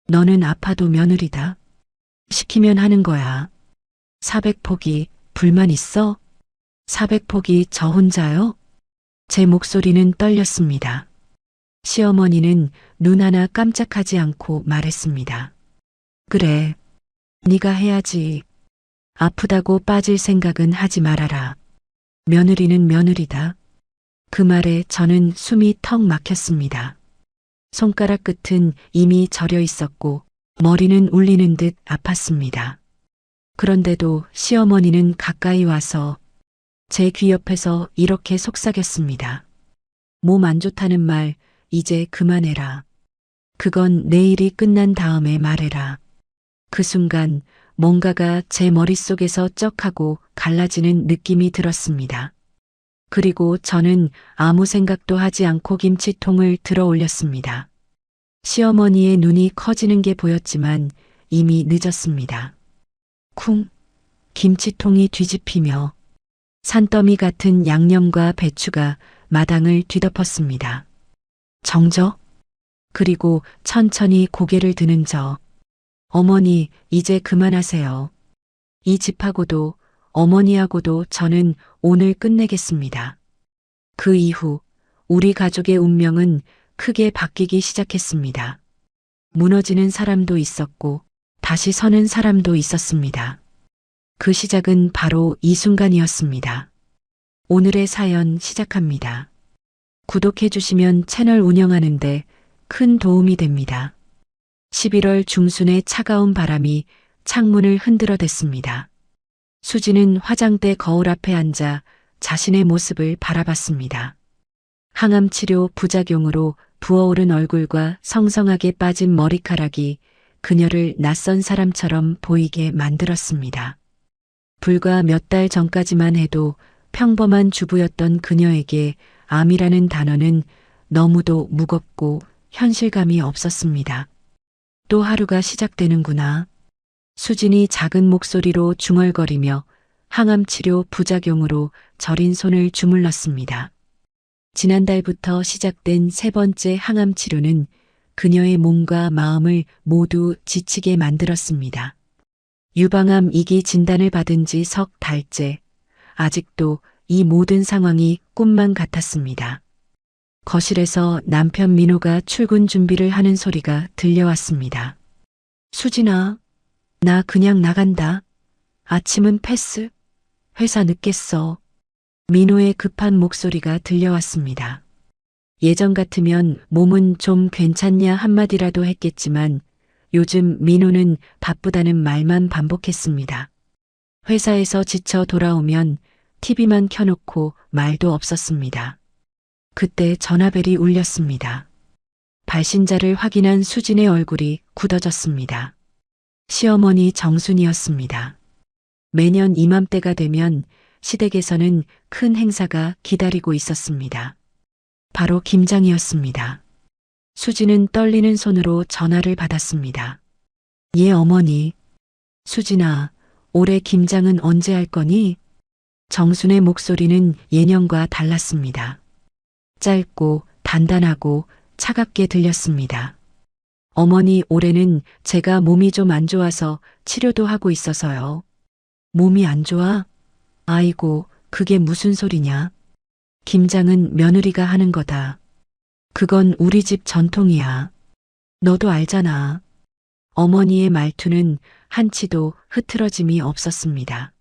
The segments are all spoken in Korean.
너는 아파도 며느리다. 시키면 하는 거야. 400포기 불만 있어? 400포기 저 혼자요? 제 목소리는 떨렸습니다. 시어머니는 눈 하나 깜짝하지 않고 말했습니다. 그래, 네가 해야지. 아프다고 빠질 생각은 하지 말아라. 며느리는 며느리다. 그 말에 저는 숨이 턱 막혔습니다. 손가락 끝은 이미 저려 있었고 머리는 울리는 듯 아팠습니다. 그런데도 시어머니는 가까이 와서 제 귀 옆에서 이렇게 속삭였습니다. 몸 안 좋다는 말 이제 그만해라. 그건 내일이 끝난 다음에 말해라. 그 순간 뭔가가 제 머릿속에서 쩍 하고 갈라지는 느낌이 들었습니다. 그리고 저는 아무 생각도 하지 않고 김치통을 들어 올렸습니다. 시어머니의 눈이 커지는 게 보였지만 이미 늦었습니다. 쿵! 김치통이 뒤집히며 산더미 같은 양념과 배추가 마당을 뒤덮었습니다. 정적? 그리고 천천히 고개를 드는 저. 어머니, 이제 그만하세요. 이 집하고도 어머니하고도 저는 오늘 끝내겠습니다. 그 이후 우리 가족의 운명은 크게 바뀌기 시작했습니다. 무너지는 사람도 있었고 다시 서는 사람도 있었습니다. 그 시작은 바로 이 순간이었습니다. 오늘의 사연 시작합니다. 구독해 주시면 채널 운영하는데 큰 도움이 됩니다. 11월 중순의 차가운 바람이 창문을 흔들어댔습니다. 수지는 화장대 거울 앞에 앉아 자신의 모습을 바라봤습니다. 항암 치료 부작용으로 부어오른 얼굴과 성성하게 빠진 머리카락이 그녀를 낯선 사람처럼 보이게 만들었습니다. 불과 몇 달 전까지만 해도 평범한 주부였던 그녀에게 암이라는 단어는 너무도 무겁고 현실감이 없었습니다. 또 하루가 시작되는구나. 수진이 작은 목소리로 중얼거리며 항암 치료 부작용으로 저린 손을 주물렀습니다. 지난달부터 시작된 세 번째 항암 치료는 그녀의 몸과 마음을 모두 지치게 만들었습니다. 유방암 2기 진단을 받은 지 석 달째. 아직도 이 모든 상황이 꿈만 같았습니다. 거실에서 남편 민호가 출근 준비를 하는 소리가 들려왔습니다. 수진아, 나 그냥 나간다. 아침은 패스. 회사 늦겠어. 민호의 급한 목소리가 들려왔습니다. 예전 같으면 몸은 좀 괜찮냐 한마디라도 했겠지만 요즘 민호는 바쁘다는 말만 반복했습니다. 회사에서 지쳐 돌아오면 TV만 켜놓고 말도 없었습니다. 그때 전화벨이 울렸습니다. 발신자를 확인한 수진의 얼굴이 굳어졌습니다. 시어머니 정순이었습니다. 매년 이맘때가 되면 시댁에서는 큰 행사가 기다리고 있었습니다. 바로 김장이었습니다. 수진은 떨리는 손으로 전화를 받았습니다. 예, 어머니. 수진아, 올해 김장은 언제 할 거니? 정순의 목소리는 예년과 달랐습니다. 짧고 단단하고 차갑게 들렸습니다. 어머니, 올해는 제가 몸이 좀 안 좋아서 치료도 하고 있어서요. 몸이 안 좋아? 아이고, 그게 무슨 소리냐? 김장은 며느리가 하는 거다. 그건 우리 집 전통이야. 너도 알잖아. 어머니의 말투는 한치도 흐트러짐이 없었습니다.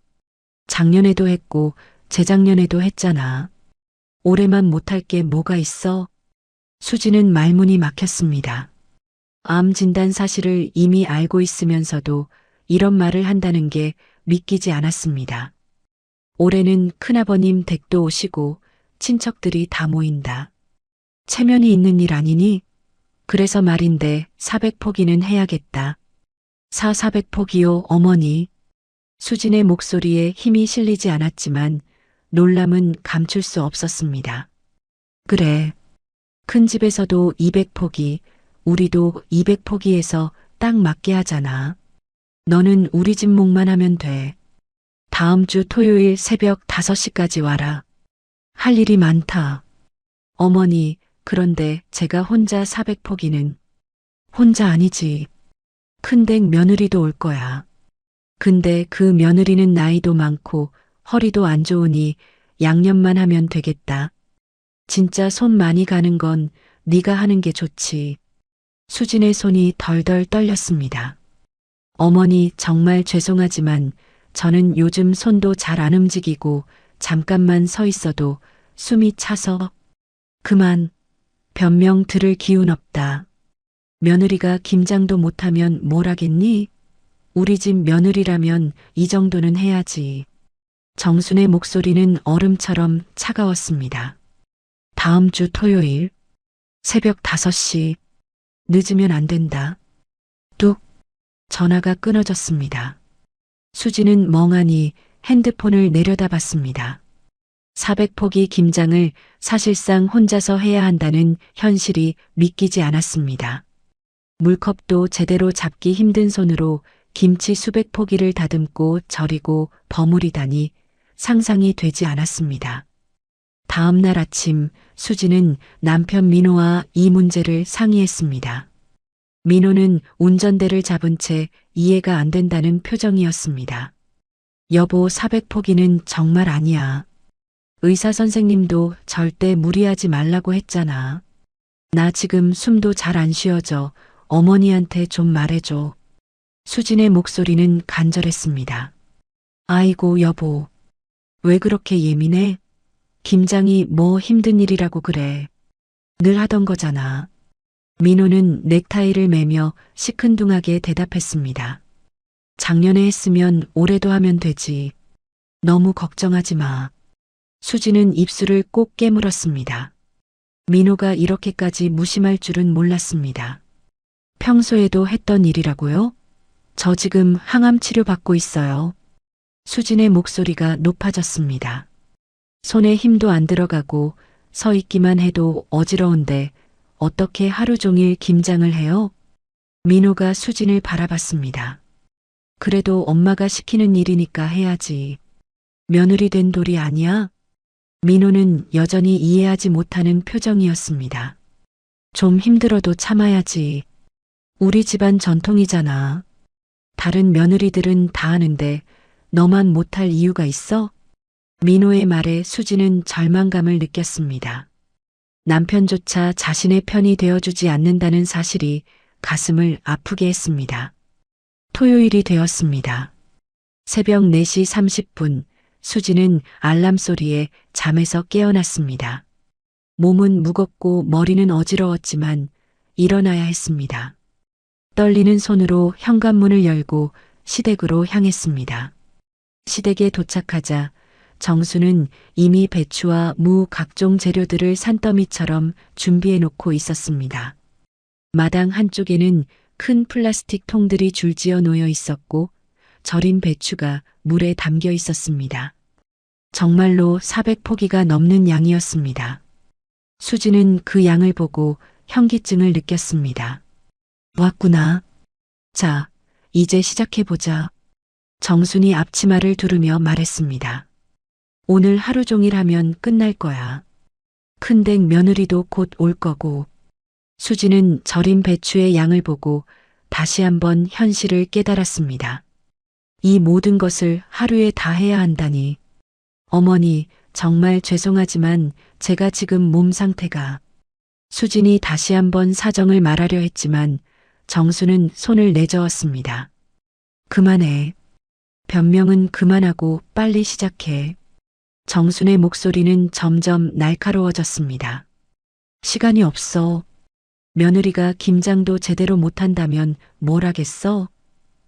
작년에도 했고 재작년에도 했잖아. 올해만 못할 게 뭐가 있어? 수지는 말문이 막혔습니다. 암 진단 사실을 이미 알고 있으면서도 이런 말을 한다는 게 믿기지 않았습니다. 올해는 큰아버님 댁도 오시고 친척들이 다 모인다. 체면이 있는 일 아니니? 그래서 말인데 400포기는 해야겠다. 400포기요, 어머니. 수진의 목소리에 힘이 실리지 않았지만 놀람은 감출 수 없었습니다. 그래. 큰 집에서도 200포기, 우리도 200포기에서 딱 맞게 하잖아. 너는 우리 집 목만 하면 돼. 다음 주 토요일 새벽 5시까지 와라. 할 일이 많다. 어머니, 그런데 제가 혼자 400포기는 혼자 아니지. 큰댁 며느리도 올 거야. 근데 그 며느리는 나이도 많고 허리도 안 좋으니 양념만 하면 되겠다. 진짜 손 많이 가는 건 네가 하는 게 좋지. 수진의 손이 덜덜 떨렸습니다. 어머니 정말 죄송하지만 저는 요즘 손도 잘 안 움직이고 잠깐만 서 있어도 숨이 차서 그만. 변명 들을 기운 없다. 며느리가 김장도 못하면 뭘 하겠니? 우리 집 며느리라면 이 정도는 해야지. 정순의 목소리는 얼음처럼 차가웠습니다. 다음 주 토요일 새벽 5시 늦으면 안 된다. 뚝 전화가 끊어졌습니다. 수지는 멍하니 핸드폰을 내려다봤습니다. 400포기 김장을 사실상 혼자서 해야 한다는 현실이 믿기지 않았습니다. 물컵도 제대로 잡기 힘든 손으로 김치 수백 포기를 다듬고 절이고 버무리다니 상상이 되지 않았습니다. 다음 날 아침 수지는 남편 민호와 이 문제를 상의했습니다. 민호는 운전대를 잡은 채 이해가 안 된다는 표정이었습니다. 여보, 400포기는 정말 아니야. 의사 선생님도 절대 무리하지 말라고 했잖아. 나 지금 숨도 잘 안 쉬어져. 어머니한테 좀 말해줘. 수진의 목소리는 간절했습니다. 아이고 여보, 왜 그렇게 예민해? 김장이 뭐 힘든 일이라고 그래. 늘 하던 거잖아. 민호는 넥타이를 매며 시큰둥하게 대답했습니다. 작년에 했으면 올해도 하면 되지. 너무 걱정하지 마. 수지는 입술을 꼭 깨물었습니다. 민호가 이렇게까지 무심할 줄은 몰랐습니다. 평소에도 했던 일이라고요? 저 지금 항암 치료 받고 있어요. 수진의 목소리가 높아졌습니다. 손에 힘도 안 들어가고 서 있기만 해도 어지러운데 어떻게 하루 종일 김장을 해요? 민호가 수진을 바라봤습니다. 그래도 엄마가 시키는 일이니까 해야지. 며느리 된 돌이 아니야? 민호는 여전히 이해하지 못하는 표정이었습니다. 좀 힘들어도 참아야지. 우리 집안 전통이잖아. 다른 며느리들은 다 하는데 너만 못할 이유가 있어? 민호의 말에 수지는 절망감을 느꼈습니다. 남편조차 자신의 편이 되어주지 않는다는 사실이 가슴을 아프게 했습니다. 토요일이 되었습니다. 새벽 4시 30분 수지는 알람 소리에 잠에서 깨어났습니다. 몸은 무겁고 머리는 어지러웠지만 일어나야 했습니다. 떨리는 손으로 현관문을 열고 시댁으로 향했습니다. 시댁에 도착하자 정수는 이미 배추와 무 각종 재료들을 산더미처럼 준비해 놓고 있었습니다. 마당 한쪽에는 큰 플라스틱 통들이 줄지어 놓여 있었고 절인 배추가 물에 담겨 있었습니다. 정말로 400포기가 넘는 양이었습니다. 수지는 그 양을 보고 현기증을 느꼈습니다. 왔구나. 자, 이제 시작해보자. 정순이 앞치마를 두르며 말했습니다. 오늘 하루 종일 하면 끝날 거야. 큰댁 며느리도 곧 올 거고. 수지는 절인 배추의 양을 보고 다시 한번 현실을 깨달았습니다. 이 모든 것을 하루에 다 해야 한다니. 어머니, 정말 죄송하지만 제가 지금 몸 상태가. 수진이 다시 한번 사정을 말하려 했지만 정수는 손을 내저었습니다. 그만해. 변명은 그만하고 빨리 시작해. 정순의 목소리는 점점 날카로워졌습니다. 시간이 없어. 며느리가 김장도 제대로 못한다면 뭘 하겠어?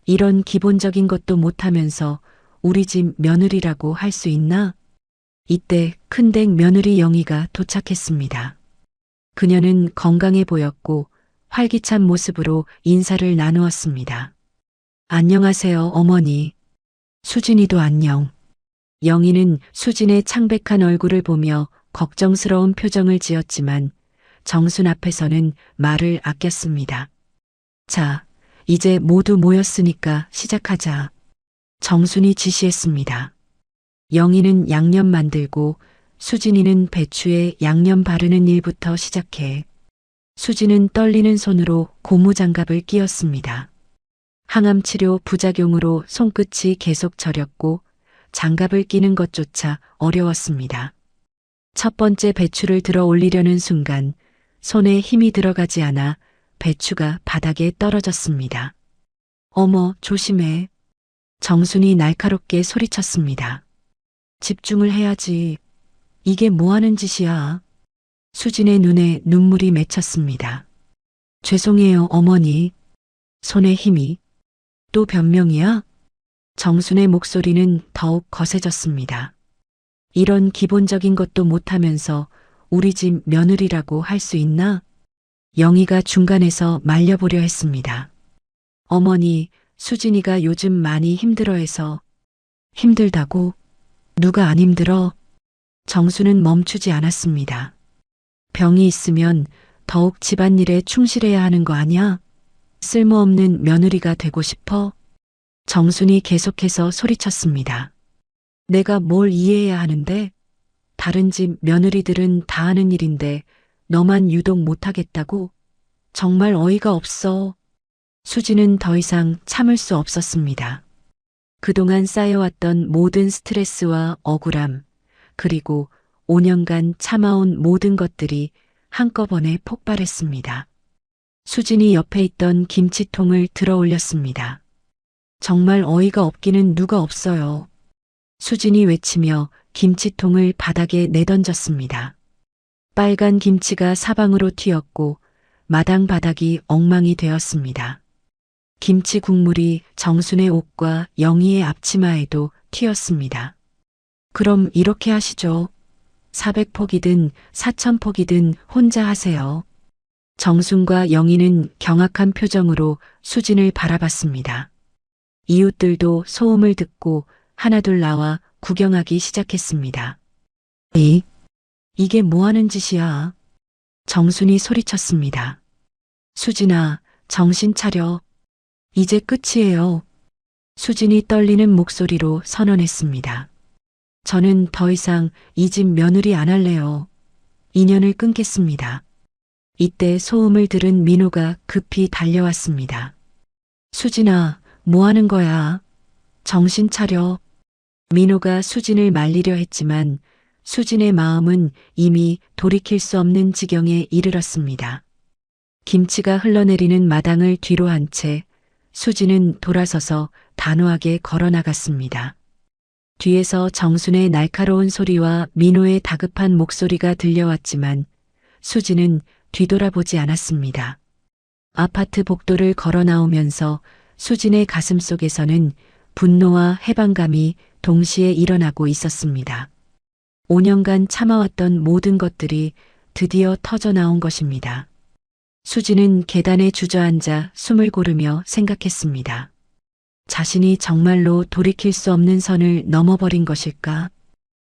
이런 기본적인 것도 못하면서 우리 집 며느리라고 할 수 있나? 이때 큰댁 며느리 영희가 도착했습니다. 그녀는 건강해 보였고 활기찬 모습으로 인사를 나누었습니다. 안녕하세요, 어머니. 수진이도 안녕. 영희는 수진의 창백한 얼굴을 보며 걱정스러운 표정을 지었지만 정순 앞에서는 말을 아꼈습니다. 자, 이제 모두 모였으니까 시작하자. 정순이 지시했습니다. 영희는 양념 만들고 수진이는 배추에 양념 바르는 일부터 시작해 수진은 떨리는 손으로 고무장갑을 끼웠습니다. 항암 치료 부작용으로 손끝이 계속 저렸고 장갑을 끼는 것조차 어려웠습니다. 첫 번째 배추를 들어 올리려는 순간 손에 힘이 들어가지 않아 배추가 바닥에 떨어졌습니다. 어머, 조심해. 정순이 날카롭게 소리쳤습니다. 집중을 해야지. 이게 뭐 하는 짓이야? 수진의 눈에 눈물이 맺혔습니다. 죄송해요, 어머니. 손에 힘이. 또 변명이야? 정순의 목소리는 더욱 거세졌습니다. 이런 기본적인 것도 못하면서 우리 집 며느리라고 할 수 있나? 영희가 중간에서 말려보려 했습니다. 어머니, 수진이가 요즘 많이 힘들어해서. 힘들다고? 누가 안 힘들어? 정수는 멈추지 않았습니다. 병이 있으면 더욱 집안일에 충실해야 하는 거 아니야? 쓸모없는 며느리가 되고 싶어? 정순이 계속해서 소리쳤습니다. 내가 뭘 이해해야 하는데? 다른 집 며느리들은 다 하는 일인데 너만 유독 못하겠다고? 정말 어이가 없어. 수지는 더 이상 참을 수 없었습니다. 그동안 쌓여왔던 모든 스트레스와 억울함, 그리고 5년간 참아온 모든 것들이 한꺼번에 폭발했습니다. 수진이 옆에 있던 김치통을 들어 올렸습니다. 정말 어이가 없기는 누가 없어요. 수진이 외치며 김치통을 바닥에 내던졌습니다. 빨간 김치가 사방으로 튀었고 마당 바닥이 엉망이 되었습니다. 김치 국물이 정순의 옷과 영희의 앞치마에도 튀었습니다. 그럼 이렇게 하시죠. 400폭이든 4000폭이든 혼자 하세요. 정순과 영희는 경악한 표정으로 수진을 바라봤습니다. 이웃들도 소음을 듣고 하나둘 나와 구경하기 시작했습니다. 이게 뭐 하는 짓이야? 정순이 소리쳤습니다. 수진아, 정신 차려. 이제 끝이에요. 수진이 떨리는 목소리로 선언했습니다. 저는 더 이상 이 집 며느리 안 할래요. 인연을 끊겠습니다. 이때 소음을 들은 민호가 급히 달려왔습니다. 수진아, 뭐 하는 거야? 정신 차려. 민호가 수진을 말리려 했지만 수진의 마음은 이미 돌이킬 수 없는 지경에 이르렀습니다. 김치가 흘러내리는 마당을 뒤로 한 채 수진은 돌아서서 단호하게 걸어나갔습니다. 뒤에서 정순의 날카로운 소리와 민호의 다급한 목소리가 들려왔지만 수진은 뒤돌아보지 않았습니다. 아파트 복도를 걸어 나오면서 수진의 가슴 속에서는 분노와 해방감이 동시에 일어나고 있었습니다. 5년간 참아왔던 모든 것들이 드디어 터져 나온 것입니다. 수진은 계단에 주저앉아 숨을 고르며 생각했습니다. 자신이 정말로 돌이킬 수 없는 선을 넘어버린 것일까?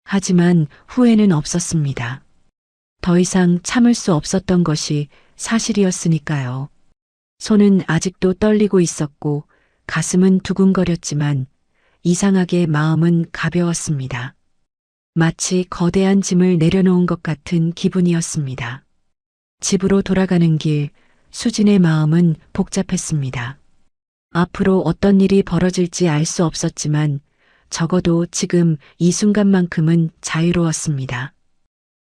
하지만 후회는 없었습니다. 더 이상 참을 수 없었던 것이 사실이었으니까요. 손은 아직도 떨리고 있었고 가슴은 두근거렸지만 이상하게 마음은 가벼웠습니다. 마치 거대한 짐을 내려놓은 것 같은 기분이었습니다. 집으로 돌아가는 길, 수진의 마음은 복잡했습니다. 앞으로 어떤 일이 벌어질지 알 수 없었지만 적어도 지금 이 순간만큼은 자유로웠습니다.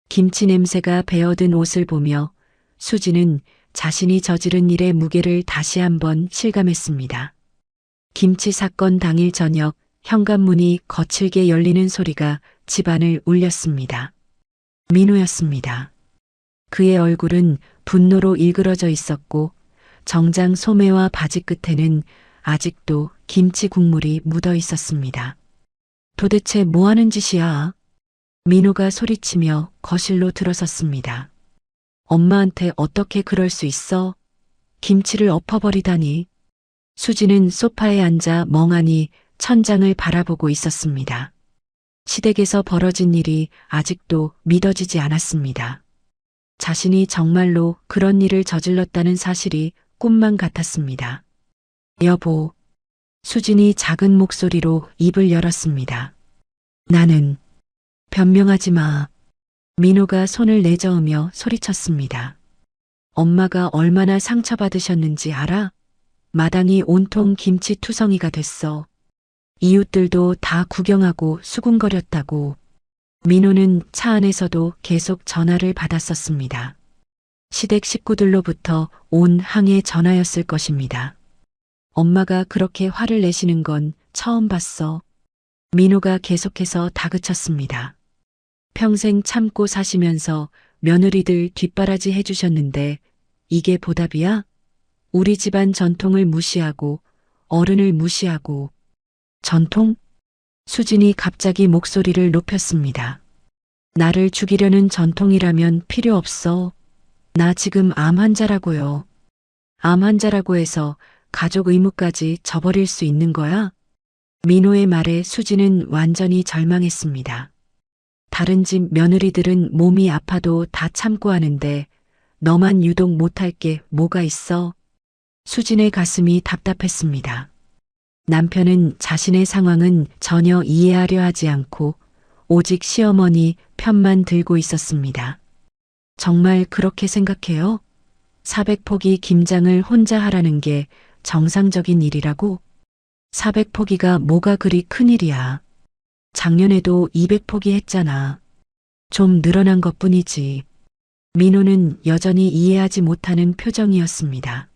김치 냄새가 배어든 옷을 보며 수진은 자신이 저지른 일의 무게를 다시 한번 실감했습니다. 김치 사건 당일 저녁 현관문이 거칠게 열리는 소리가 집안을 울렸습니다. 민호였습니다. 그의 얼굴은 분노로 일그러져 있었고 정장 소매와 바지 끝에는 아직도 김치 국물이 묻어 있었습니다. 도대체 뭐 하는 짓이야? 민호가 소리치며 거실로 들어섰습니다. 엄마한테 어떻게 그럴 수 있어? 김치를 엎어버리다니. 수지는 소파에 앉아 멍하니 천장을 바라보고 있었습니다. 시댁에서 벌어진 일이 아직도 믿어지지 않았습니다. 자신이 정말로 그런 일을 저질렀다는 사실이 꿈만 같았습니다. 여보. 수진이 작은 목소리로 입을 열었습니다. 나는. 변명하지 마. 민호가 손을 내저으며 소리쳤습니다. 엄마가 얼마나 상처받으셨는지 알아? 마당이 온통 김치 투성이가 됐어. 이웃들도 다 구경하고 수군거렸다고. 민호는 차 안에서도 계속 전화를 받았었습니다. 시댁 식구들로부터 온 항해 전화였을 것입니다. 엄마가 그렇게 화를 내시는 건 처음 봤어. 민호가 계속해서 다그쳤습니다. 평생 참고 사시면서 며느리들 뒷바라지 해주셨는데 이게 보답이야? 우리 집안 전통을 무시하고 어른을 무시하고. 전통? 수진이 갑자기 목소리를 높였습니다. 나를 죽이려는 전통이라면 필요 없어. 나 지금 암 환자라고요. 암 환자라고 해서 가족 의무까지 저버릴 수 있는 거야? 민호의 말에 수진은 완전히 절망했습니다. 다른 집 며느리들은 몸이 아파도 다 참고 하는데 너만 유독 못할 게 뭐가 있어? 수진의 가슴이 답답했습니다. 남편은 자신의 상황은 전혀 이해하려 하지 않고 오직 시어머니 편만 들고 있었습니다. 정말 그렇게 생각해요? 400포기 김장을 혼자 하라는 게 정상적인 일이라고? 400포기가 뭐가 그리 큰일이야. 작년에도 200포기 했잖아. 좀 늘어난 것뿐이지. 민호는 여전히 이해하지 못하는 표정이었습니다.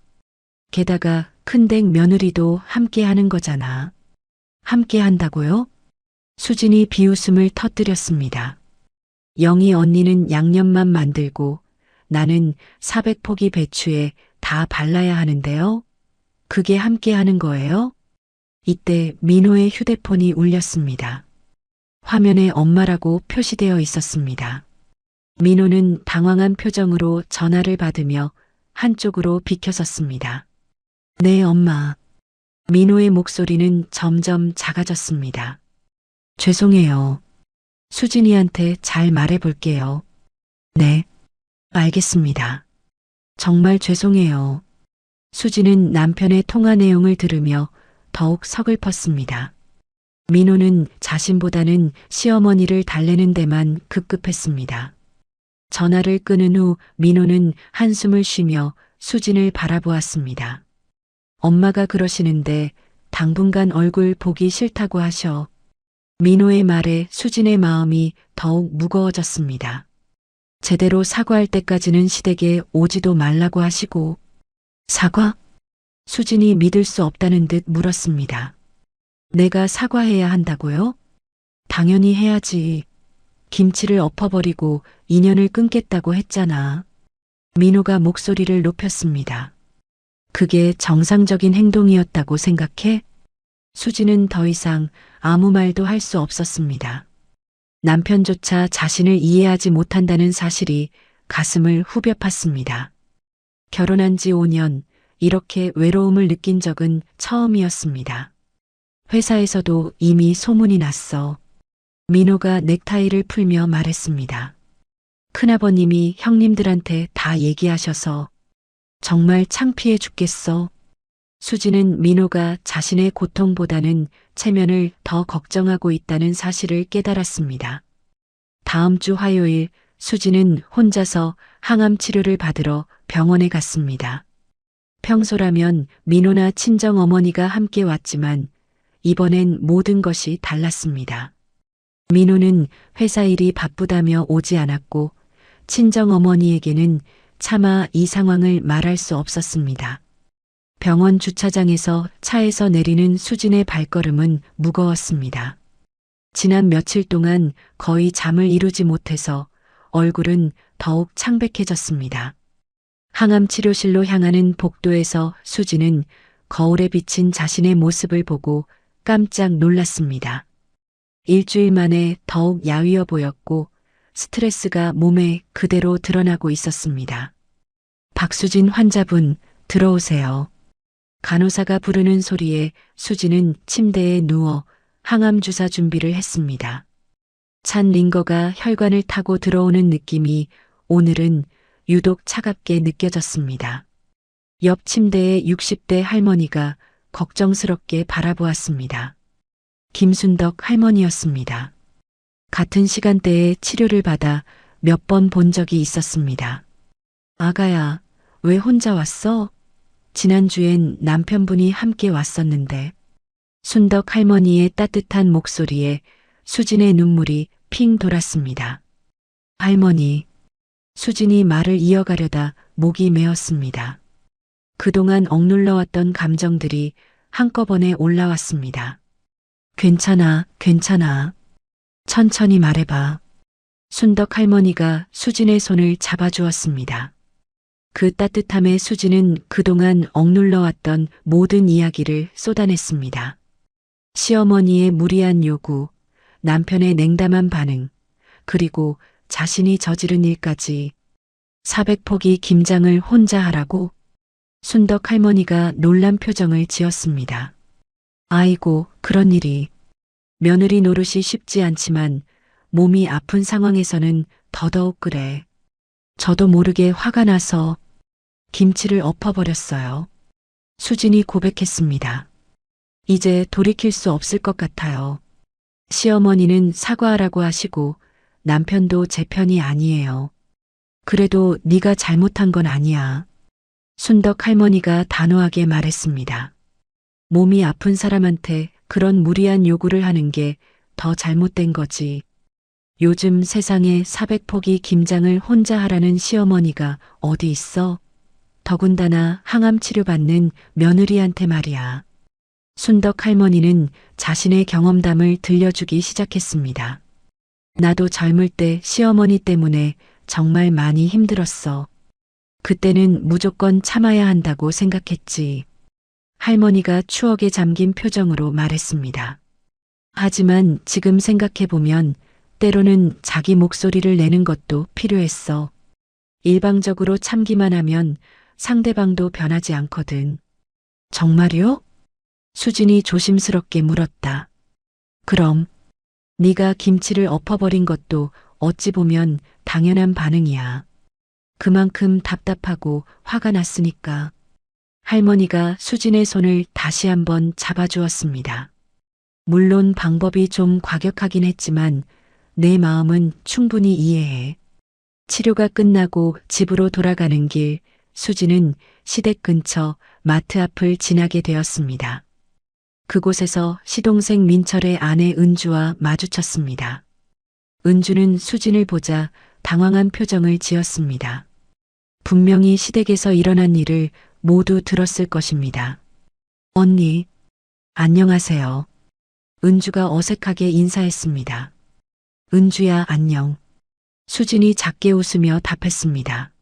게다가 큰댁 며느리도 함께 하는 거잖아. 함께 한다고요? 수진이 비웃음을 터뜨렸습니다. 영희 언니는 양념만 만들고 나는 400포기 배추에 다 발라야 하는데요. 그게 함께 하는 거예요? 이때 민호의 휴대폰이 울렸습니다. 화면에 엄마라고 표시되어 있었습니다. 민호는 당황한 표정으로 전화를 받으며 한쪽으로 비켜섰습니다. 네, 엄마. 민호의 목소리는 점점 작아졌습니다. 죄송해요. 수진이한테 잘 말해볼게요. 네, 알겠습니다. 정말 죄송해요. 수진은 남편의 통화 내용을 들으며 더욱 서글펐습니다. 민호는 자신보다는 시어머니를 달래는 데만 급급했습니다. 전화를 끊은 후 민호는 한숨을 쉬며 수진을 바라보았습니다. 엄마가 그러시는데 당분간 얼굴 보기 싫다고 하셔. 민호의 말에 수진의 마음이 더욱 무거워졌습니다. 제대로 사과할 때까지는 시댁에 오지도 말라고 하시고. 사과? 수진이 믿을 수 없다는 듯 물었습니다. 내가 사과해야 한다고요? 당연히 해야지. 김치를 엎어버리고 인연을 끊겠다고 했잖아. 민호가 목소리를 높였습니다. 그게 정상적인 행동이었다고 생각해? 수진은 더 이상 아무 말도 할 수 없었습니다. 남편조차 자신을 이해하지 못한다는 사실이 가슴을 후벼 팠습니다. 결혼한 지 5년, 이렇게 외로움을 느낀 적은 처음이었습니다. 회사에서도 이미 소문이 났어. 민호가 넥타이를 풀며 말했습니다. 큰아버님이 형님들한테 다 얘기하셔서 정말 창피해 죽겠어. 수진은 민호가 자신의 고통보다는 체면을 더 걱정하고 있다는 사실을 깨달았습니다. 다음 주 화요일 수진은 혼자서 항암 치료를 받으러 병원에 갔습니다. 평소라면 민호나 친정어머니가 함께 왔지만 이번엔 모든 것이 달랐습니다. 민호는 회사 일이 바쁘다며 오지 않았고 친정어머니에게는 차마 이 상황을 말할 수 없었습니다. 병원 주차장에서 차에서 내리는 수진의 발걸음은 무거웠습니다. 지난 며칠 동안 거의 잠을 이루지 못해서 얼굴은 더욱 창백해졌습니다. 항암 치료실로 향하는 복도에서 수진은 거울에 비친 자신의 모습을 보고 깜짝 놀랐습니다. 일주일 만에 더욱 야위어 보였고 스트레스가 몸에 그대로 드러나고 있었습니다. 박수진 환자분, 들어오세요. 간호사가 부르는 소리에 수진은 침대에 누워 항암 주사 준비를 했습니다. 찬 링거가 혈관을 타고 들어오는 느낌이 오늘은 유독 차갑게 느껴졌습니다. 옆 침대의 60대 할머니가 걱정스럽게 바라보았습니다. 김순덕 할머니였습니다. 같은 시간대에 치료를 받아 몇 번 본 적이 있었습니다. 아가야, 왜 혼자 왔어? 지난주엔 남편분이 함께 왔었는데. 순덕 할머니의 따뜻한 목소리에 수진의 눈물이 핑 돌았습니다. 할머니. 수진이 말을 이어가려다 목이 메었습니다. 그동안 억눌러왔던 감정들이 한꺼번에 올라왔습니다. 괜찮아, 괜찮아. 천천히 말해봐. 순덕 할머니가 수진의 손을 잡아주었습니다. 그 따뜻함에 수진은 그동안 억눌러왔던 모든 이야기를 쏟아냈습니다. 시어머니의 무리한 요구, 남편의 냉담한 반응, 그리고 자신이 저지른 일까지. 400포기 김장을 혼자 하라고? 순덕 할머니가 놀란 표정을 지었습니다. 아이고, 그런 일이. 며느리 노릇이 쉽지 않지만 몸이 아픈 상황에서는 더더욱 그래. 저도 모르게 화가 나서 김치를 엎어버렸어요. 수진이 고백했습니다. 이제 돌이킬 수 없을 것 같아요. 시어머니는 사과하라고 하시고 남편도 제 편이 아니에요. 그래도 네가 잘못한 건 아니야. 순덕 할머니가 단호하게 말했습니다. 몸이 아픈 사람한테 그런 무리한 요구를 하는 게 더 잘못된 거지. 요즘 세상에 400포기 김장을 혼자 하라는 시어머니가 어디 있어? 더군다나 항암 치료받는 며느리한테 말이야. 순덕 할머니는 자신의 경험담을 들려주기 시작했습니다. 나도 젊을 때 시어머니 때문에 정말 많이 힘들었어. 그때는 무조건 참아야 한다고 생각했지. 할머니가 추억에 잠긴 표정으로 말했습니다. 하지만 지금 생각해보면 때로는 자기 목소리를 내는 것도 필요했어. 일방적으로 참기만 하면 상대방도 변하지 않거든. 정말요? 수진이 조심스럽게 물었다. 그럼 네가 김치를 엎어버린 것도 어찌 보면 당연한 반응이야. 그만큼 답답하고 화가 났으니까. 할머니가 수진의 손을 다시 한번 잡아주었습니다. 물론 방법이 좀 과격하긴 했지만 내 마음은 충분히 이해해. 치료가 끝나고 집으로 돌아가는 길, 수진은 시댁 근처 마트 앞을 지나게 되었습니다. 그곳에서 시동생 민철의 아내 은주와 마주쳤습니다. 은주는 수진을 보자 당황한 표정을 지었습니다. 분명히 시댁에서 일어난 일을 모두 들었을 것입니다. 언니, 안녕하세요. 은주가 어색하게 인사했습니다. 은주야, 안녕. 수진이 작게 웃으며 답했습니다.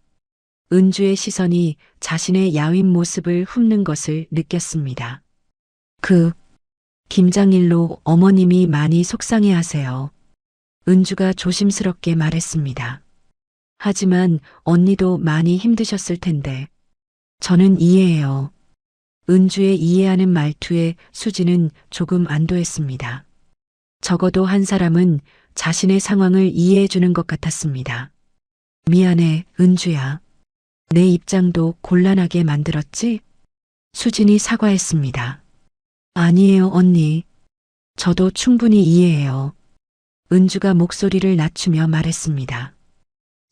은주의 시선이 자신의 야윈 모습을 훑는 것을 느꼈습니다. 김장일로 어머님이 많이 속상해 하세요. 은주가 조심스럽게 말했습니다. 하지만 언니도 많이 힘드셨을 텐데. 저는 이해해요. 은주의 이해하는 말투에 수진은 조금 안도했습니다. 적어도 한 사람은 자신의 상황을 이해해 주는 것 같았습니다. 미안해, 은주야. 내 입장도 곤란하게 만들었지? 수진이 사과했습니다. 아니에요, 언니. 저도 충분히 이해해요. 은주가 목소리를 낮추며 말했습니다.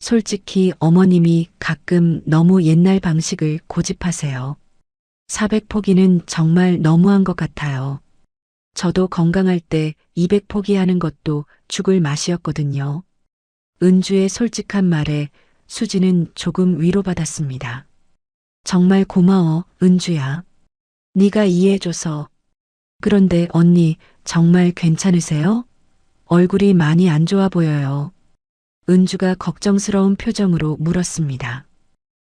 솔직히 어머님이 가끔 너무 옛날 방식을 고집하세요. 400포기는 정말 너무한 것 같아요. 저도 건강할 때 200포기 하는 것도 죽을 맛이었거든요. 은주의 솔직한 말에 수지는 조금 위로받았습니다. 정말 고마워, 은주야. 네가 이해해줘서. 그런데 언니, 정말 괜찮으세요? 얼굴이 많이 안 좋아 보여요. 은주가 걱정스러운 표정으로 물었습니다.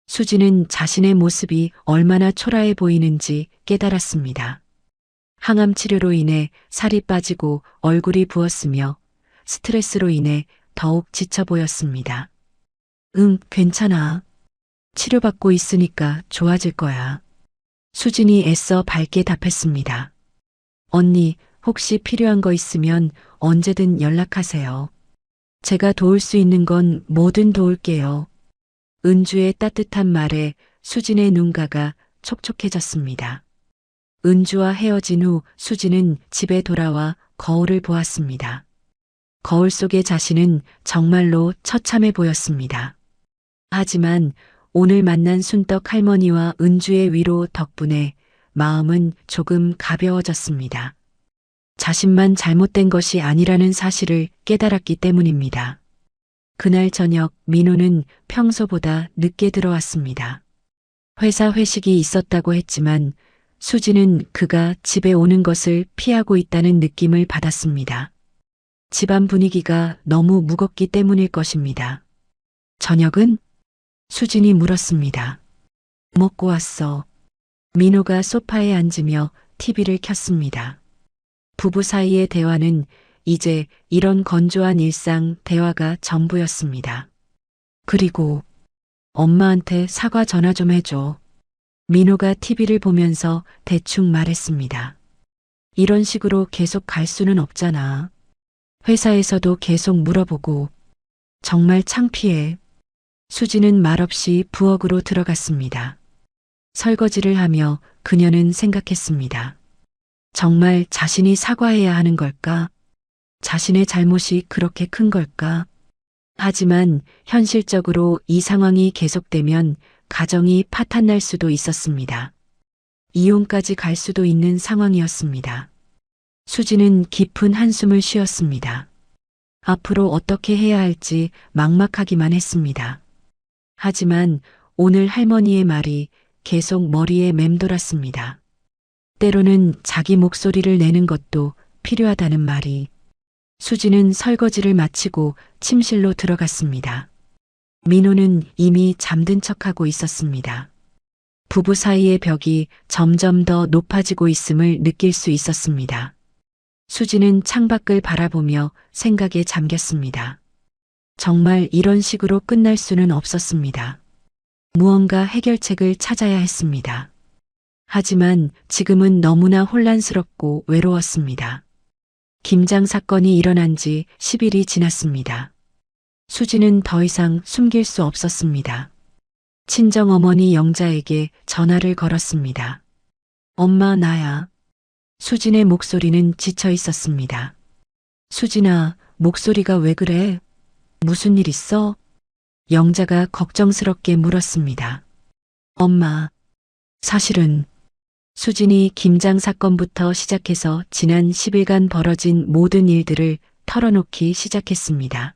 수지는 자신의 모습이 얼마나 초라해 보이는지 깨달았습니다. 항암 치료로 인해 살이 빠지고 얼굴이 부었으며 스트레스로 인해 더욱 지쳐 보였습니다. 응, 괜찮아. 치료받고 있으니까 좋아질 거야. 수진이 애써 밝게 답했습니다. 언니, 혹시 필요한 거 있으면 언제든 연락하세요. 제가 도울 수 있는 건 뭐든 도울게요. 은주의 따뜻한 말에 수진의 눈가가 촉촉해졌습니다. 은주와 헤어진 후 수진은 집에 돌아와 거울을 보았습니다. 거울 속의 자신은 정말로 처참해 보였습니다. 하지만 오늘 만난 순떡 할머니와 은주의 위로 덕분에 마음은 조금 가벼워졌습니다. 자신만 잘못된 것이 아니라는 사실을 깨달았기 때문입니다. 그날 저녁 민호는 평소보다 늦게 들어왔습니다. 회사 회식이 있었다고 했지만 수지는 그가 집에 오는 것을 피하고 있다는 느낌을 받았습니다. 집안 분위기가 너무 무겁기 때문일 것입니다. 저녁은? 수진이 물었습니다. 먹고 왔어. 민호가 소파에 앉으며 TV를 켰습니다. 부부 사이의 대화는 이제 이런 건조한 일상 대화가 전부였습니다. 그리고 엄마한테 사과 전화 좀 해줘. 민호가 TV를 보면서 대충 말했습니다. 이런 식으로 계속 갈 수는 없잖아. 회사에서도 계속 물어보고 정말 창피해. 수지는 말없이 부엌으로 들어갔습니다. 설거지를 하며 그녀는 생각했습니다. 정말 자신이 사과해야 하는 걸까? 자신의 잘못이 그렇게 큰 걸까? 하지만 현실적으로 이 상황이 계속되면 가정이 파탄날 수도 있었습니다. 이혼까지 갈 수도 있는 상황이었습니다. 수지는 깊은 한숨을 쉬었습니다. 앞으로 어떻게 해야 할지 막막하기만 했습니다. 하지만 오늘 할머니의 말이 계속 머리에 맴돌았습니다. 때로는 자기 목소리를 내는 것도 필요하다는 말이. 수지는 설거지를 마치고 침실로 들어갔습니다. 민호는 이미 잠든 척하고 있었습니다. 부부 사이의 벽이 점점 더 높아지고 있음을 느낄 수 있었습니다. 수지는 창밖을 바라보며 생각에 잠겼습니다. 정말 이런 식으로 끝날 수는 없었습니다. 무언가 해결책을 찾아야 했습니다. 하지만 지금은 너무나 혼란스럽고 외로웠습니다. 김장 사건이 일어난 지 10일이 지났습니다. 수지는 더 이상 숨길 수 없었습니다. 친정어머니 영자에게 전화를 걸었습니다. 엄마, 나야. 수진의 목소리는 지쳐 있었습니다. 수진아, 목소리가 왜 그래? 무슨 일 있어? 영자가 걱정스럽게 물었습니다. 엄마, 사실은 수진이 김장 사건부터 시작해서 지난 10일간 벌어진 모든 일들을 털어놓기 시작했습니다.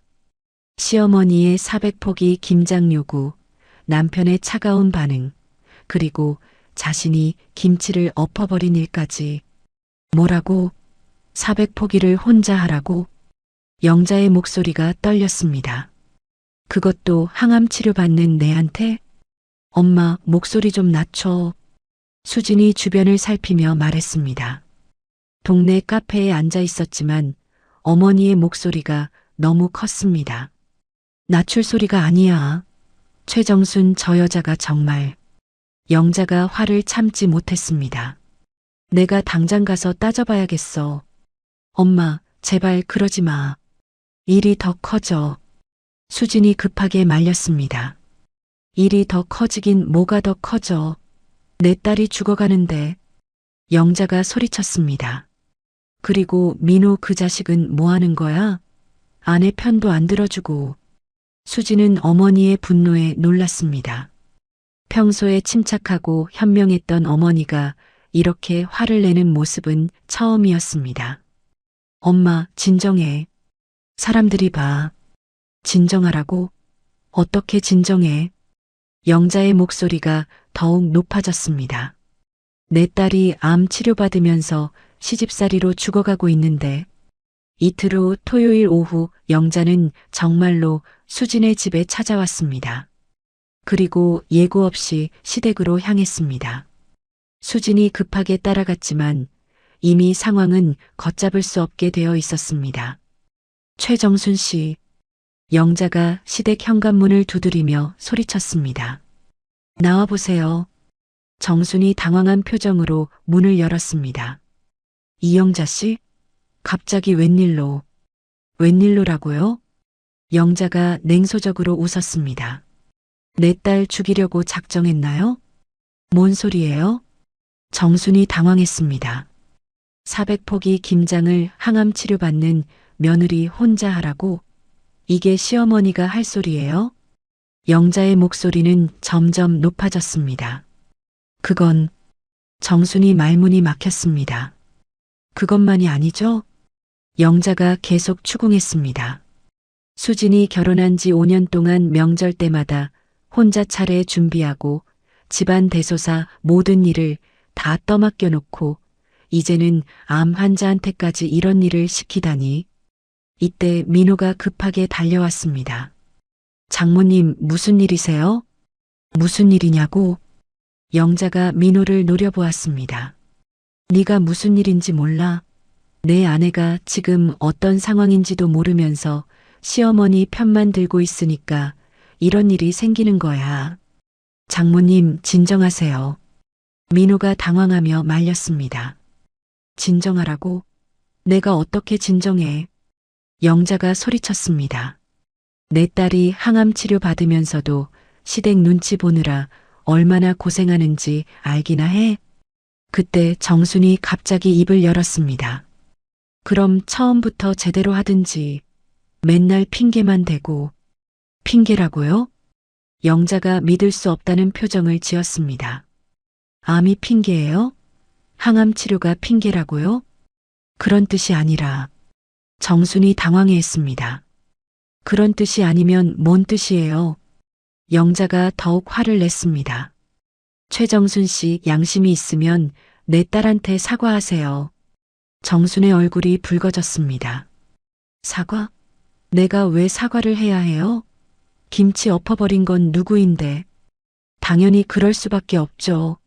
시어머니의 400포기 김장 요구, 남편의 차가운 반응, 그리고 자신이 김치를 엎어버린 일까지. 뭐라고? 400포기를 혼자 하라고? 영자의 목소리가 떨렸습니다. 그것도 항암 치료받는 내한테? 엄마, 목소리 좀 낮춰. 수진이 주변을 살피며 말했습니다. 동네 카페에 앉아 있었지만 어머니의 목소리가 너무 컸습니다. 낮출 소리가 아니야. 최정순 저 여자가 정말. 영자가 화를 참지 못했습니다. 내가 당장 가서 따져봐야겠어. 엄마, 제발 그러지 마. 일이 더 커져. 수진이 급하게 말렸습니다. 일이 더 커지긴 뭐가 더 커져. 내 딸이 죽어가는데. 영자가 소리쳤습니다. 그리고 민호 그 자식은 뭐 하는 거야? 아내 편도 안 들어주고. 수지는 어머니의 분노에 놀랐습니다. 평소에 침착하고 현명했던 어머니가 이렇게 화를 내는 모습은 처음이었습니다. 엄마, 진정해. 사람들이 봐. 진정하라고? 어떻게 진정해? 영자의 목소리가 더욱 높아졌습니다. 내 딸이 암 치료받으면서 시집살이로 죽어가고 있는데 이틀 후 토요일 오후 영자는 정말로 수진의 집에 찾아왔습니다. 그리고 예고 없이 시댁으로 향했습니다. 수진이 급하게 따라갔지만 이미 상황은 걷잡을 수 없게 되어 있었습니다. 최정순 씨, 영자가 시댁 현관문을 두드리며 소리쳤습니다. 나와보세요. 정순이 당황한 표정으로 문을 열었습니다. 이영자 씨? 갑자기 웬일로? 웬일로라고요? 영자가 냉소적으로 웃었습니다. 내 딸 죽이려고 작정했나요? 뭔 소리예요? 정순이 당황했습니다. 400포기 김장을 항암 치료받는 며느리 혼자 하라고? 이게 시어머니가 할 소리예요? 영자의 목소리는 점점 높아졌습니다. 그건 정순이 말문이 막혔습니다. 그것만이 아니죠? 영자가 계속 추궁했습니다. 수진이 결혼한 지 5년 동안 명절 때마다 혼자 차례 준비하고 집안 대소사 모든 일을 다 떠맡겨 놓고 이제는 암 환자한테까지 이런 일을 시키다니. 이때 민호가 급하게 달려왔습니다. 장모님 무슨 일이세요? 무슨 일이냐고? 영자가 민호를 노려보았습니다. 네가 무슨 일인지 몰라? 내 아내가 지금 어떤 상황인지도 모르면서 시어머니 편만 들고 있으니까 이런 일이 생기는 거야. 장모님 진정하세요. 민호가 당황하며 말렸습니다. 진정하라고? 내가 어떻게 진정해? 영자가 소리쳤습니다. 내 딸이 항암 치료 받으면서도 시댁 눈치 보느라 얼마나 고생하는지 알기나 해? 그때 정순이 갑자기 입을 열었습니다. 그럼 처음부터 제대로 하든지 맨날 핑계만 대고. 핑계라고요? 영자가 믿을 수 없다는 표정을 지었습니다. 암이 핑계예요? 항암 치료가 핑계라고요? 그런 뜻이 아니라. 정순이 당황해했습니다. 그런 뜻이 아니면 뭔 뜻이에요? 영자가 더욱 화를 냈습니다. 최정순 씨 양심이 있으면 내 딸한테 사과하세요. 정순의 얼굴이 붉어졌습니다. 사과? 내가 왜 사과를 해야 해요? 김치 엎어버린 건 누구인데? 당연히 그럴 수밖에 없죠.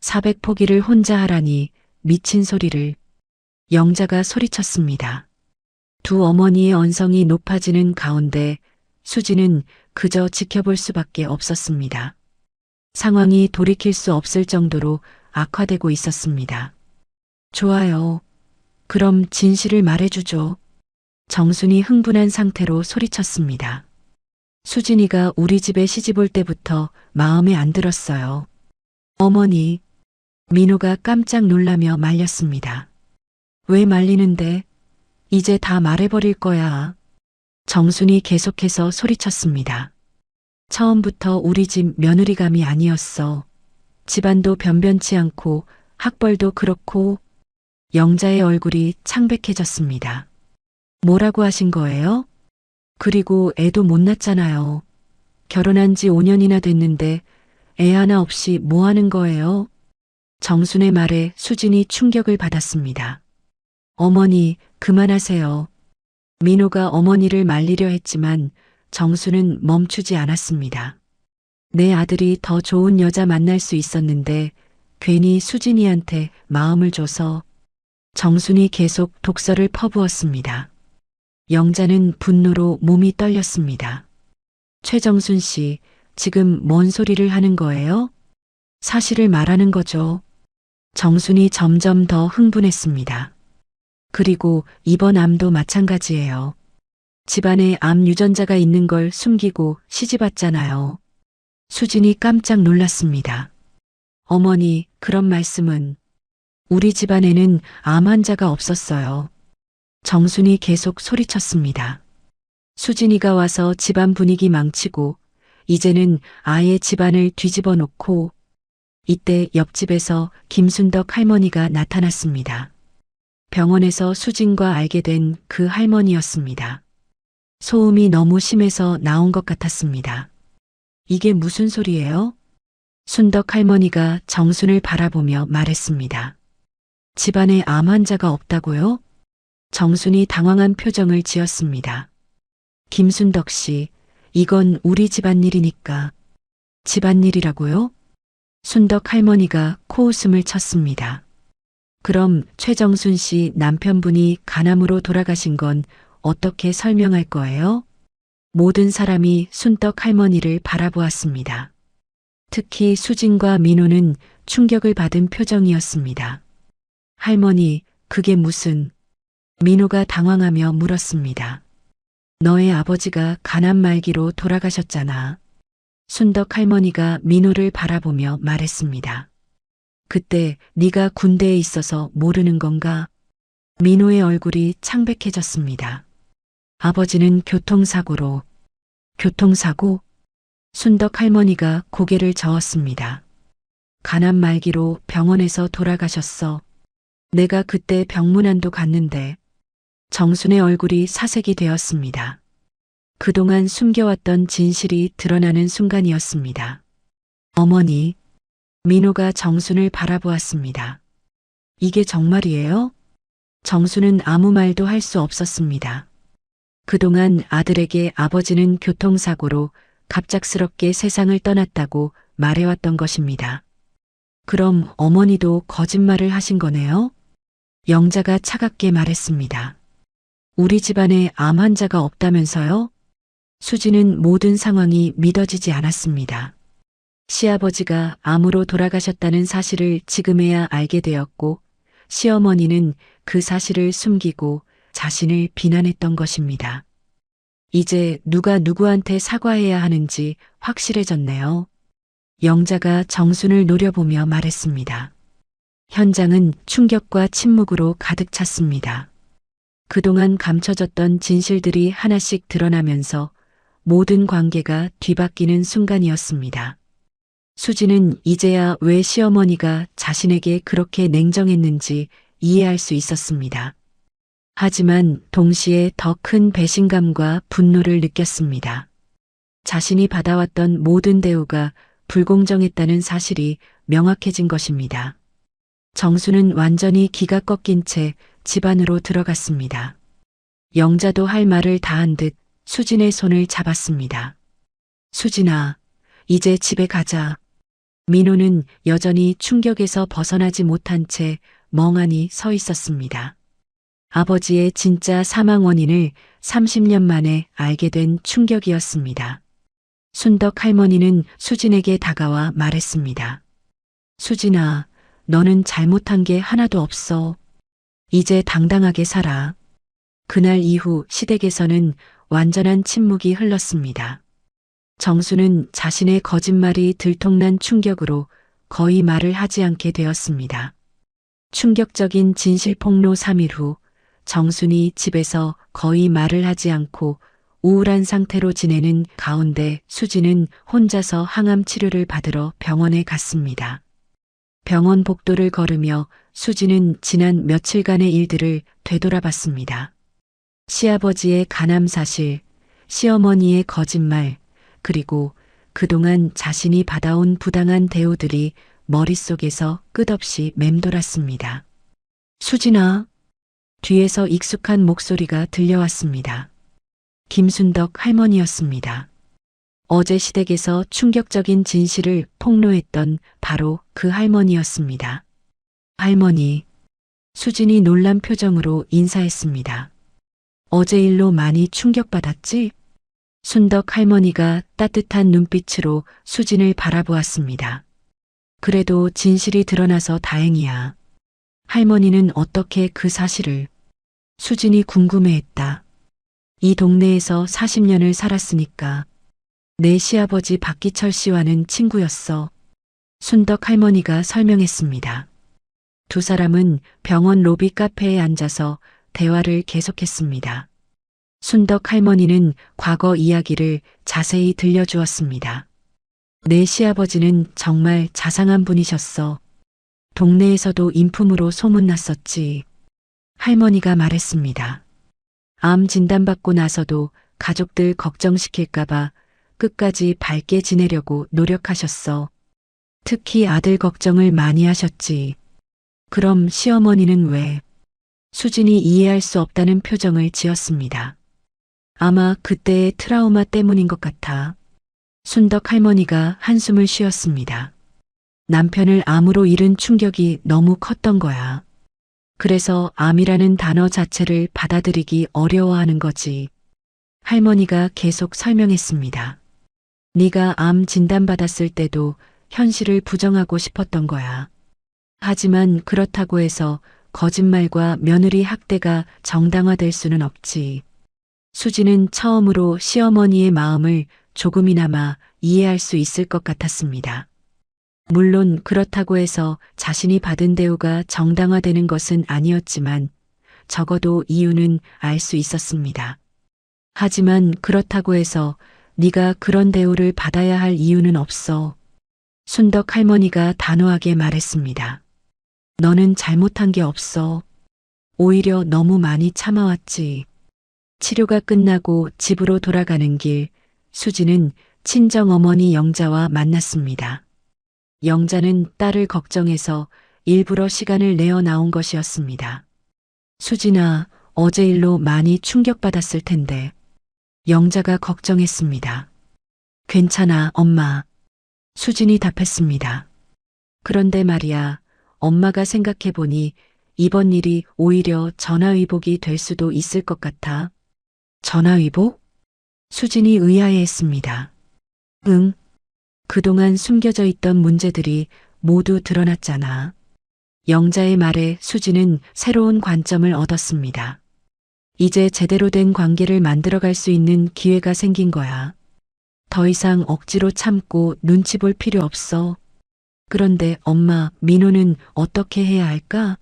400포기를 혼자 하라니 미친 소리를. 영자가 소리쳤습니다. 두 어머니의 언성이 높아지는 가운데 수지는 그저 지켜볼 수밖에 없었습니다. 상황이 돌이킬 수 없을 정도로 악화되고 있었습니다. 좋아요. 그럼 진실을 말해주죠. 정순이 흥분한 상태로 소리쳤습니다. 수진이가 우리 집에 시집 올 때부터 마음에 안 들었어요. 어머니, 민호가 깜짝 놀라며 말렸습니다. 왜 말리는데? 이제 다 말해버릴 거야. 정순이 계속해서 소리쳤습니다. 처음부터 우리 집 며느리감이 아니었어. 집안도 변변치 않고 학벌도 그렇고. 영자의 얼굴이 창백해졌습니다. 뭐라고 하신 거예요? 그리고 애도 못 낳잖아요. 결혼한 지 5년이나 됐는데 애 하나 없이 뭐 하는 거예요? 정순의 말에 수진이 충격을 받았습니다. 어머니, 그만하세요. 민호가 어머니를 말리려 했지만 정순은 멈추지 않았습니다. 내 아들이 더 좋은 여자 만날 수 있었는데 괜히 수진이한테 마음을 줘서. 정순이 계속 독설을 퍼부었습니다. 영자는 분노로 몸이 떨렸습니다. 최정순 씨, 지금 뭔 소리를 하는 거예요? 사실을 말하는 거죠. 정순이 점점 더 흥분했습니다. 그리고 이번 암도 마찬가지예요. 집안에 암 유전자가 있는 걸 숨기고 시집 왔잖아요. 수진이 깜짝 놀랐습니다. 어머니, 그런 말씀은. 우리 집안에는 암 환자가 없었어요. 정순이 계속 소리쳤습니다. 수진이가 와서 집안 분위기 망치고 이제는 아예 집안을 뒤집어 놓고. 이때 옆집에서 김순덕 할머니가 나타났습니다. 병원에서 수진과 알게 된 그 할머니였습니다. 소음이 너무 심해서 나온 것 같았습니다. 이게 무슨 소리예요? 순덕 할머니가 정순을 바라보며 말했습니다. 집안에 암 환자가 없다고요? 정순이 당황한 표정을 지었습니다. 김순덕 씨, 이건 우리 집안일이니까. 집안일이라고요? 순덕 할머니가 코웃음을 쳤습니다. 그럼 최정순 씨 남편분이 간암으로 돌아가신 건 어떻게 설명할 거예요? 모든 사람이 순덕 할머니를 바라보았습니다. 특히 수진과 민호는 충격을 받은 표정이었습니다. 할머니, 그게 무슨... 민호가 당황하며 물었습니다. 너의 아버지가 간암 말기로 돌아가셨잖아. 순덕 할머니가 민호를 바라보며 말했습니다. 그때 네가 군대에 있어서 모르는 건가? 민호의 얼굴이 창백해졌습니다. 아버지는 교통사고로. 교통사고? 순덕 할머니가 고개를 저었습니다. 간암 말기로 병원에서 돌아가셨어. 내가 그때 병문안도 갔는데 정순의 얼굴이 사색이 되었습니다. 그동안 숨겨왔던 진실이 드러나는 순간이었습니다. 어머니, 민호가 정순을 바라보았습니다. 이게 정말이에요? 정순은 아무 말도 할 수 없었습니다. 그동안 아들에게 아버지는 교통사고로 갑작스럽게 세상을 떠났다고 말해왔던 것입니다. 그럼 어머니도 거짓말을 하신 거네요? 영자가 차갑게 말했습니다. 우리 집안에 암 환자가 없다면서요? 수지는 모든 상황이 믿어지지 않았습니다. 시아버지가 암으로 돌아가셨다는 사실을 지금에야 알게 되었고, 시어머니는 그 사실을 숨기고 자신을 비난했던 것입니다. 이제 누가 누구한테 사과해야 하는지 확실해졌네요. 영자가 정순을 노려보며 말했습니다. 현장은 충격과 침묵으로 가득 찼습니다. 그동안 감춰졌던 진실들이 하나씩 드러나면서 모든 관계가 뒤바뀌는 순간이었습니다. 수지는 이제야 왜 시어머니가 자신에게 그렇게 냉정했는지 이해할 수 있었습니다. 하지만 동시에 더 큰 배신감과 분노를 느꼈습니다. 자신이 받아왔던 모든 대우가 불공정했다는 사실이 명확해진 것입니다. 정수는 완전히 기가 꺾인 채 집 안으로 들어갔습니다. 영자도 할 말을 다한 듯 수진의 손을 잡았습니다. 수진아, 이제 집에 가자. 민호는 여전히 충격에서 벗어나지 못한 채 멍하니 서 있었습니다. 아버지의 진짜 사망 원인을 30년 만에 알게 된 충격이었습니다. 순덕 할머니는 수진에게 다가와 말했습니다. 수진아, 너는 잘못한 게 하나도 없어. 이제 당당하게 살아. 그날 이후 시댁에서는 완전한 침묵이 흘렀습니다. 정수는 자신의 거짓말이 들통난 충격으로 거의 말을 하지 않게 되었습니다. 충격적인 진실 폭로 3일 후 정순이 집에서 거의 말을 하지 않고 우울한 상태로 지내는 가운데 수지는 혼자서 항암 치료를 받으러 병원에 갔습니다. 병원 복도를 걸으며 수지는 지난 며칠간의 일들을 되돌아봤습니다. 시아버지의 간암 사실, 시어머니의 거짓말, 그리고 그동안 자신이 받아온 부당한 대우들이 머릿속에서 끝없이 맴돌았습니다. 수진아, 뒤에서 익숙한 목소리가 들려왔습니다. 김순덕 할머니였습니다. 어제 시댁에서 충격적인 진실을 폭로했던 바로 그 할머니였습니다. 할머니, 수진이 놀란 표정으로 인사했습니다. 어제 일로 많이 충격받았지? 순덕 할머니가 따뜻한 눈빛으로 수진을 바라보았습니다. 그래도 진실이 드러나서 다행이야. 할머니는 어떻게 그 사실을? 수진이 궁금해했다. 이 동네에서 40년을 살았으니까. 내 시아버지 박기철 씨와는 친구였어. 순덕 할머니가 설명했습니다. 두 사람은 병원 로비 카페에 앉아서 대화를 계속했습니다. 순덕 할머니는 과거 이야기를 자세히 들려주었습니다. 내 시아버지는 정말 자상한 분이셨어. 동네에서도 인품으로 소문났었지. 할머니가 말했습니다. 암 진단받고 나서도 가족들 걱정시킬까봐 끝까지 밝게 지내려고 노력하셨어. 특히 아들 걱정을 많이 하셨지. 그럼 시어머니는 왜? 수진이 이해할 수 없다는 표정을 지었습니다. 아마 그때의 트라우마 때문인 것 같아. 순덕 할머니가 한숨을 쉬었습니다. 남편을 암으로 잃은 충격이 너무 컸던 거야. 그래서 암이라는 단어 자체를 받아들이기 어려워하는 거지. 할머니가 계속 설명했습니다. 네가 암 진단받았을 때도 현실을 부정하고 싶었던 거야. 하지만 그렇다고 해서 거짓말과 며느리 학대가 정당화될 수는 없지. 수지는 처음으로 시어머니의 마음을 조금이나마 이해할 수 있을 것 같았습니다. 물론 그렇다고 해서 자신이 받은 대우가 정당화되는 것은 아니었지만 적어도 이유는 알 수 있었습니다. 하지만 그렇다고 해서 네가 그런 대우를 받아야 할 이유는 없어. 순덕 할머니가 단호하게 말했습니다. 너는 잘못한 게 없어. 오히려 너무 많이 참아왔지. 치료가 끝나고 집으로 돌아가는 길, 수지는 친정어머니 영자와 만났습니다. 영자는 딸을 걱정해서 일부러 시간을 내어 나온 것이었습니다. 수진아, 어제 일로 많이 충격받았을 텐데. 영자가 걱정했습니다. 괜찮아, 엄마. 수진이 답했습니다. 그런데 말이야, 엄마가 생각해보니 이번 일이 오히려 전화위복이 될 수도 있을 것 같아. 전화위복? 수진이 의아해했습니다. 응. 그동안 숨겨져 있던 문제들이 모두 드러났잖아. 영자의 말에 수진은 새로운 관점을 얻었습니다. 이제 제대로 된 관계를 만들어갈 수 있는 기회가 생긴 거야. 더 이상 억지로 참고 눈치 볼 필요 없어. 그런데 엄마, 민호는 어떻게 해야 할까?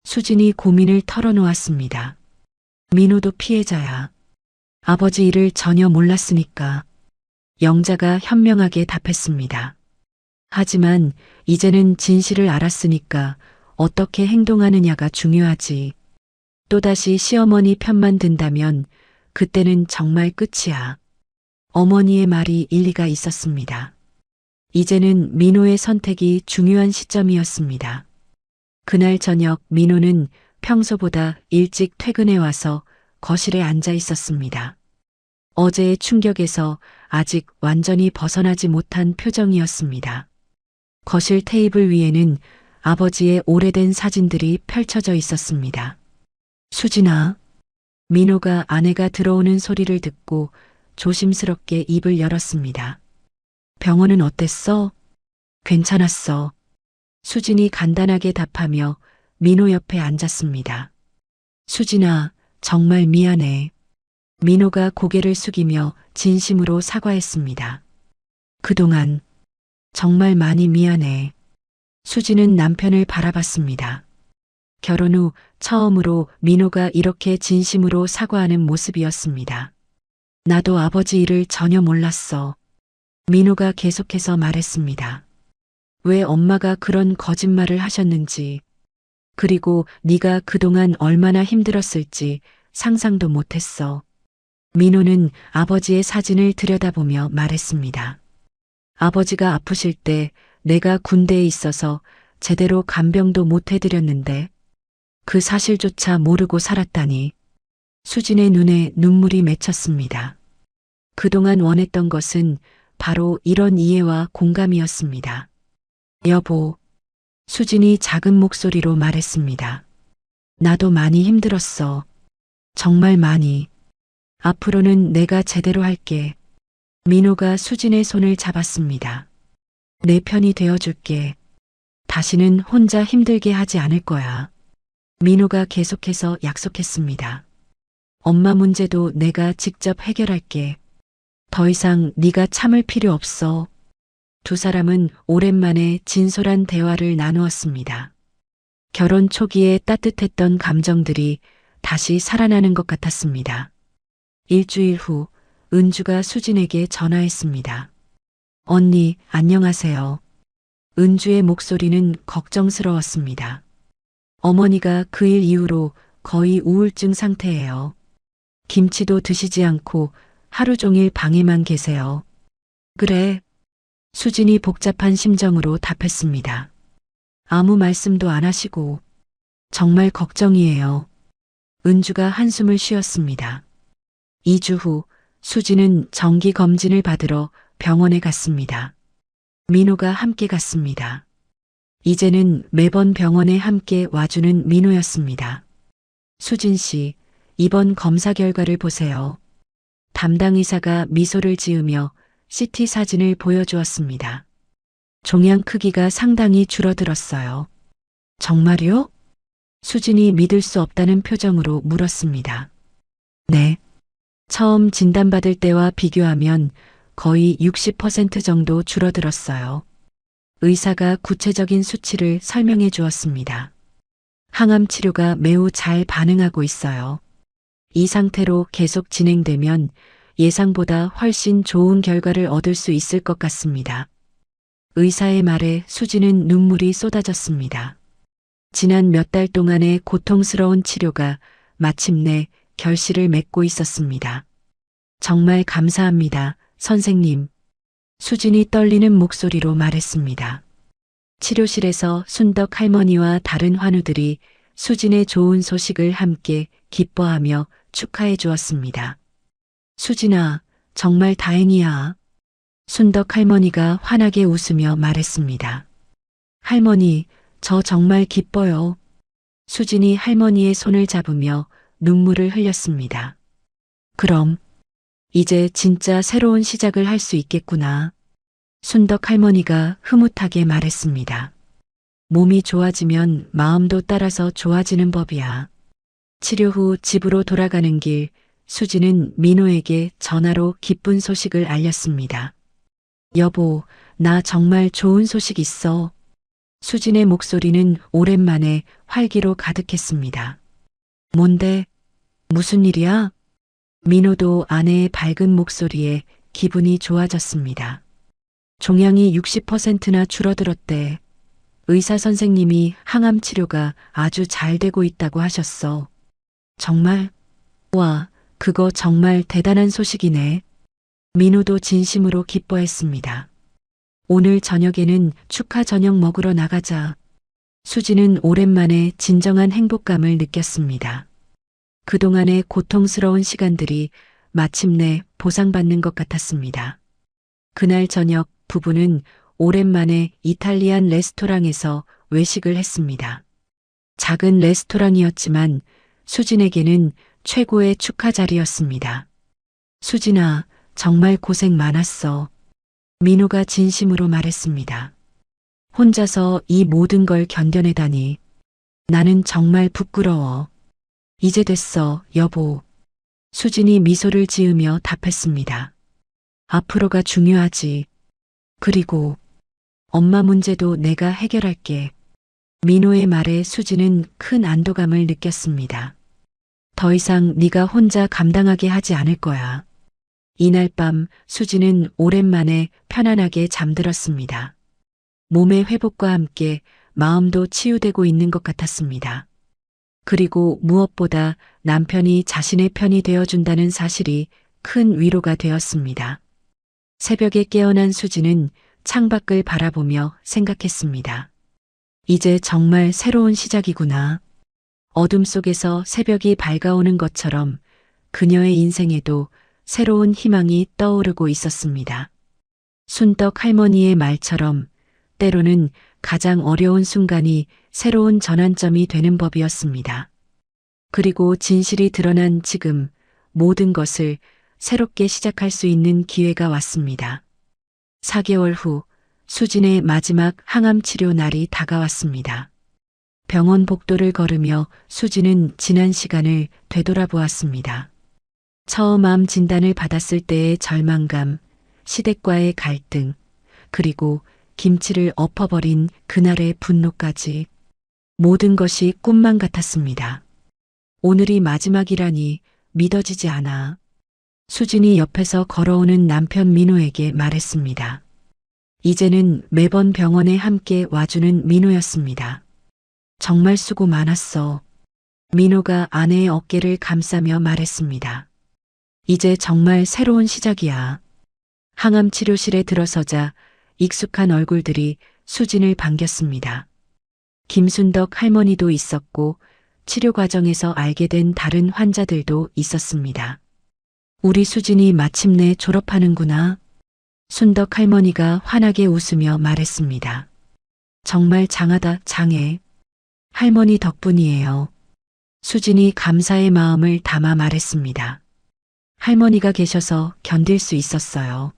수진이 고민을 털어놓았습니다. 민호도 피해자야. 아버지 일을 전혀 몰랐으니까. 영자가 현명하게 답했습니다. 하지만 이제는 진실을 알았으니까 어떻게 행동하느냐가 중요하지. 또다시 시어머니 편만 든다면 그때는 정말 끝이야. 어머니의 말이 일리가 있었습니다. 이제는 민호의 선택이 중요한 시점이었습니다. 그날 저녁 민호는 평소보다 일찍 퇴근해 와서 거실에 앉아 있었습니다. 어제의 충격에서 아직 완전히 벗어나지 못한 표정이었습니다. 거실 테이블 위에는 아버지의 오래된 사진들이 펼쳐져 있었습니다. 수진아, 민호가 아내가 들어오는 소리를 듣고 조심스럽게 입을 열었습니다. 병원은 어땠어? 괜찮았어. 수진이 간단하게 답하며 민호 옆에 앉았습니다. 수진아, 정말 미안해. 민호가 고개를 숙이며 진심으로 사과했습니다. 그동안 정말 많이 미안해. 수진은 남편을 바라봤습니다. 결혼 후 처음으로 민호가 이렇게 진심으로 사과하는 모습이었습니다. 나도 아버지 일을 전혀 몰랐어. 민호가 계속해서 말했습니다. 왜 엄마가 그런 거짓말을 하셨는지, 그리고 네가 그동안 얼마나 힘들었을지 상상도 못했어. 민호는 아버지의 사진을 들여다보며 말했습니다. 아버지가 아프실 때 내가 군대에 있어서 제대로 간병도 못 해드렸는데 그 사실조차 모르고 살았다니. 수진의 눈에 눈물이 맺혔습니다. 그동안 원했던 것은 바로 이런 이해와 공감이었습니다. 여보, 수진이 작은 목소리로 말했습니다. 나도 많이 힘들었어. 정말 많이. 앞으로는 내가 제대로 할게. 민호가 수진의 손을 잡았습니다. 내 편이 되어줄게. 다시는 혼자 힘들게 하지 않을 거야. 민호가 계속해서 약속했습니다. 엄마 문제도 내가 직접 해결할게. 더 이상 네가 참을 필요 없어. 두 사람은 오랜만에 진솔한 대화를 나누었습니다. 결혼 초기에 따뜻했던 감정들이 다시 살아나는 것 같았습니다. 일주일 후 은주가 수진에게 전화했습니다. 언니, 안녕하세요. 은주의 목소리는 걱정스러웠습니다. 어머니가 그 일 이후로 거의 우울증 상태예요. 김치도 드시지 않고 하루 종일 방에만 계세요. 그래. 수진이 복잡한 심정으로 답했습니다. 아무 말씀도 안 하시고 정말 걱정이에요. 은주가 한숨을 쉬었습니다. 2주 후 수진은 정기 검진을 받으러 병원에 갔습니다. 민호가 함께 갔습니다. 이제는 매번 병원에 함께 와주는 민호였습니다. 수진 씨, 이번 검사 결과를 보세요. 담당 의사가 미소를 지으며 CT 사진을 보여주었습니다. 종양 크기가 상당히 줄어들었어요. 정말요? 수진이 믿을 수 없다는 표정으로 물었습니다. 네. 처음 진단받을 때와 비교하면 거의 60% 정도 줄어들었어요. 의사가 구체적인 수치를 설명해 주었습니다. 항암 치료가 매우 잘 반응하고 있어요. 이 상태로 계속 진행되면 예상보다 훨씬 좋은 결과를 얻을 수 있을 것 같습니다. 의사의 말에 수진은 눈물이 쏟아졌습니다. 지난 몇 달 동안의 고통스러운 치료가 마침내 결실을 맺고 있었습니다. 정말 감사합니다, 선생님. 수진이 떨리는 목소리로 말했습니다. 치료실에서 순덕 할머니와 다른 환우들이 수진의 좋은 소식을 함께 기뻐하며 축하해 주었습니다. 수진아, 정말 다행이야. 순덕 할머니가 환하게 웃으며 말했습니다. 할머니, 저 정말 기뻐요. 수진이 할머니의 손을 잡으며 눈물을 흘렸습니다. 그럼, 이제 진짜 새로운 시작을 할 수 있겠구나. 순덕 할머니가 흐뭇하게 말했습니다. 몸이 좋아지면 마음도 따라서 좋아지는 법이야. 치료 후 집으로 돌아가는 길, 수진은 민호에게 전화로 기쁜 소식을 알렸습니다. 여보, 나 정말 좋은 소식 있어. 수진의 목소리는 오랜만에 활기로 가득했습니다. 뭔데? 무슨 일이야? 민호도 아내의 밝은 목소리에 기분이 좋아졌습니다. 종양이 60%나 줄어들었대. 의사 선생님이 항암 치료가 아주 잘 되고 있다고 하셨어. 정말? 와, 그거 정말 대단한 소식이네. 민호도 진심으로 기뻐했습니다. 오늘 저녁에는 축하 저녁 먹으러 나가자. 수지는 오랜만에 진정한 행복감을 느꼈습니다. 그동안의 고통스러운 시간들이 마침내 보상받는 것 같았습니다. 그날 저녁 부부는 오랜만에 이탈리안 레스토랑에서 외식을 했습니다. 작은 레스토랑이었지만 수진에게는 최고의 축하 자리였습니다. 수진아, 정말 고생 많았어. 민호가 진심으로 말했습니다. 혼자서 이 모든 걸 견뎌내다니. 나는 정말 부끄러워. 이제 됐어, 여보. 수진이 미소를 지으며 답했습니다. 앞으로가 중요하지. 그리고 엄마 문제도 내가 해결할게. 민호의 말에 수진은 큰 안도감을 느꼈습니다. 더 이상 네가 혼자 감당하게 하지 않을 거야. 이날 밤 수진은 오랜만에 편안하게 잠들었습니다. 몸의 회복과 함께 마음도 치유되고 있는 것 같았습니다. 그리고 무엇보다 남편이 자신의 편이 되어준다는 사실이 큰 위로가 되었습니다. 새벽에 깨어난 수진은 창밖을 바라보며 생각했습니다. 이제 정말 새로운 시작이구나. 어둠 속에서 새벽이 밝아오는 것처럼 그녀의 인생에도 새로운 희망이 떠오르고 있었습니다. 순덕 할머니의 말처럼 때로는 가장 어려운 순간이 새로운 전환점이 되는 법이었습니다. 그리고 진실이 드러난 지금 모든 것을 새롭게 시작할 수 있는 기회가 왔습니다. 4개월 후 수진의 마지막 항암 치료 날이 다가왔습니다. 병원 복도를 걸으며 수진은 지난 시간을 되돌아보았습니다. 처음 암 진단을 받았을 때의 절망감, 시댁과의 갈등, 그리고 김치를 엎어버린 그날의 분노까지 모든 것이 꿈만 같았습니다. 오늘이 마지막이라니 믿어지지 않아. 수진이 옆에서 걸어오는 남편 민호에게 말했습니다. 이제는 매번 병원에 함께 와주는 민호였습니다. 정말 수고 많았어. 민호가 아내의 어깨를 감싸며 말했습니다. 이제 정말 새로운 시작이야. 항암 치료실에 들어서자 익숙한 얼굴들이 수진을 반겼습니다. 김순덕 할머니도 있었고 치료 과정에서 알게 된 다른 환자들도 있었습니다. 우리 수진이 마침내 졸업하는구나. 순덕 할머니가 환하게 웃으며 말했습니다. 정말 장하다, 장해. 할머니 덕분이에요. 수진이 감사의 마음을 담아 말했습니다. 할머니가 계셔서 견딜 수 있었어요.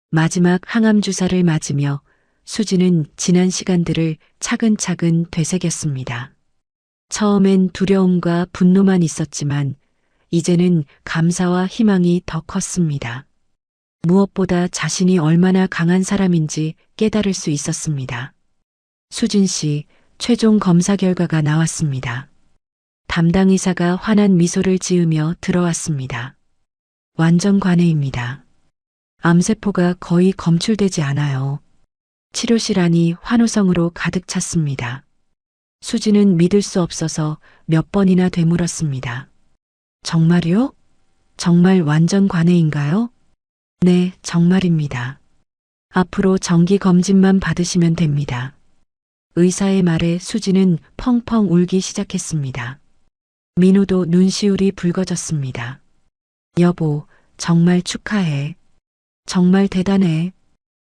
마지막 항암 주사를 맞으며 수진은 지난 시간들을 차근차근 되새겼습니다. 처음엔 두려움과 분노만 있었지만 이제는 감사와 희망이 더 컸습니다. 무엇보다 자신이 얼마나 강한 사람인지 깨달을 수 있었습니다. 수진 씨, 최종 검사 결과가 나왔습니다. 담당 의사가 환한 미소를 지으며 들어왔습니다. 완전 관해입니다. 암세포가 거의 검출되지 않아요. 치료실 안이 환호성으로 가득 찼습니다. 수지는 믿을 수 없어서 몇 번이나 되물었습니다. 정말요? 정말 완전 관해인가요? 네, 정말입니다. 앞으로 정기 검진만 받으시면 됩니다. 의사의 말에 수지는 펑펑 울기 시작했습니다. 민호도 눈시울이 붉어졌습니다. 여보, 정말 축하해. 정말 대단해.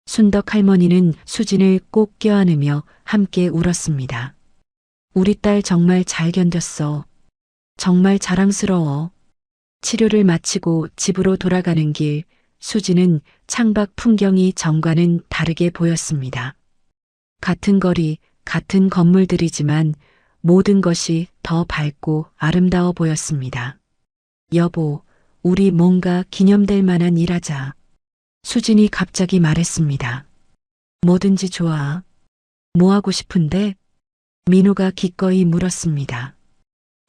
순덕 할머니는 수진을 꼭 껴안으며 함께 울었습니다. 우리 딸 정말 잘 견뎠어. 정말 자랑스러워. 치료를 마치고 집으로 돌아가는 길, 수지는 창밖 풍경이 전과는 다르게 보였습니다. 같은 거리, 같은 건물들이지만 모든 것이 더 밝고 아름다워 보였습니다. 여보, 우리 뭔가 기념될 만한 일 하자. 수진이 갑자기 말했습니다. 뭐든지 좋아. 뭐 하고 싶은데? 민호가 기꺼이 물었습니다.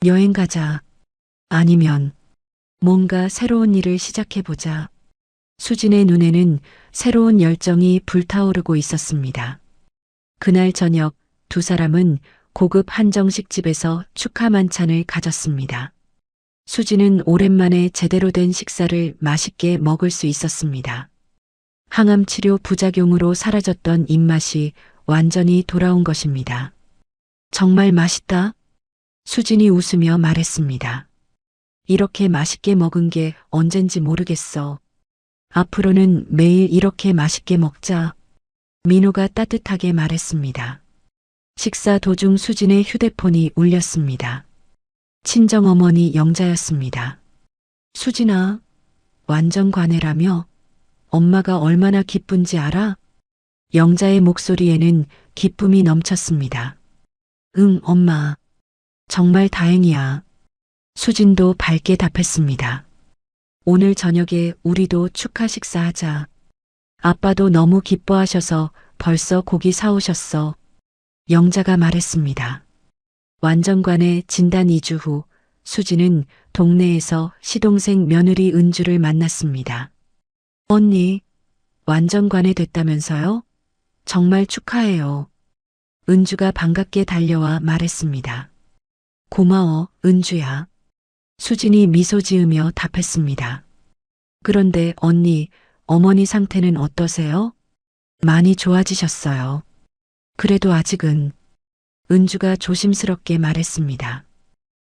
여행 가자. 아니면 뭔가 새로운 일을 시작해보자. 수진의 눈에는 새로운 열정이 불타오르고 있었습니다. 그날 저녁 두 사람은 고급 한정식 집에서 축하 만찬을 가졌습니다. 수진은 오랜만에 제대로 된 식사를 맛있게 먹을 수 있었습니다. 항암 치료 부작용으로 사라졌던 입맛이 완전히 돌아온 것입니다. 정말 맛있다. 수진이 웃으며 말했습니다. 이렇게 맛있게 먹은 게 언젠지 모르겠어. 앞으로는 매일 이렇게 맛있게 먹자. 민호가 따뜻하게 말했습니다. 식사 도중 수진의 휴대폰이 울렸습니다. 친정어머니 영자였습니다. 수진아, 완전 관해라며? 엄마가 얼마나 기쁜지 알아? 영자의 목소리에는 기쁨이 넘쳤습니다. 응, 엄마. 정말 다행이야. 수진도 밝게 답했습니다. 오늘 저녁에 우리도 축하 식사하자. 아빠도 너무 기뻐하셔서 벌써 고기 사오셨어. 영자가 말했습니다. 완전관의 진단 2주 후 수진은 동네에서 시동생 며느리 은주를 만났습니다. 언니, 완전관해 됐다면서요? 정말 축하해요. 은주가 반갑게 달려와 말했습니다. 고마워, 은주야. 수진이 미소 지으며 답했습니다. 그런데 언니, 어머니 상태는 어떠세요? 많이 좋아지셨어요. 그래도 아직은. 은주가 조심스럽게 말했습니다.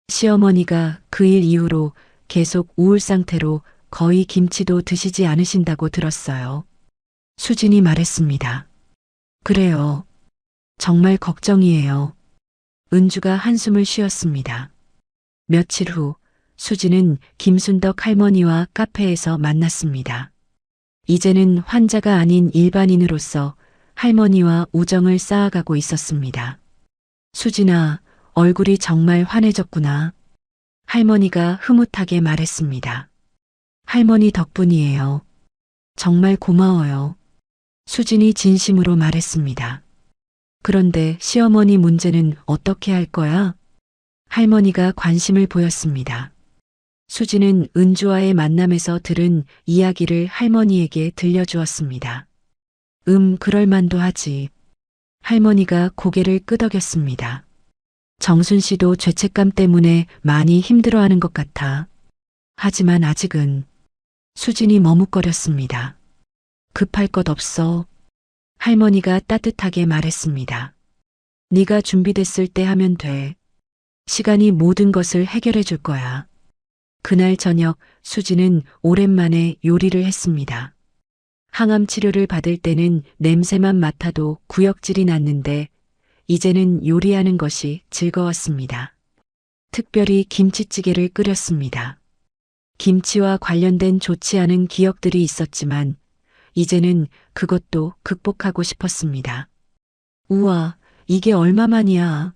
시어머니가 그 일 이후로 계속 우울 상태로 거의 김치도 드시지 않으신다고 들었어요. 수진이 말했습니다. 그래요. 정말 걱정이에요. 은주가 한숨을 쉬었습니다. 며칠 후 수진은 김순덕 할머니와 카페에서 만났습니다. 이제는 환자가 아닌 일반인으로서 할머니와 우정을 쌓아가고 있었습니다. 수진아, 얼굴이 정말 환해졌구나. 할머니가 흐뭇하게 말했습니다. 할머니 덕분이에요. 정말 고마워요. 수진이 진심으로 말했습니다. 그런데 시어머니 문제는 어떻게 할 거야? 할머니가 관심을 보였습니다. 수진은 은주와의 만남에서 들은 이야기를 할머니에게 들려주었습니다. 그럴 만도 하지. 할머니가 고개를 끄덕였습니다. 정순 씨도 죄책감 때문에 많이 힘들어하는 것 같아. 하지만 아직은. 수진이 머뭇거렸습니다. 급할 것 없어. 할머니가 따뜻하게 말했습니다. 네가 준비됐을 때 하면 돼. 시간이 모든 것을 해결해 줄 거야. 그날 저녁 수진은 오랜만에 요리를 했습니다. 항암 치료를 받을 때는 냄새만 맡아도 구역질이 났는데 이제는 요리하는 것이 즐거웠습니다. 특별히 김치찌개를 끓였습니다. 김치와 관련된 좋지 않은 기억들이 있었지만 이제는 그것도 극복하고 싶었습니다. 우와, 이게 얼마만이야.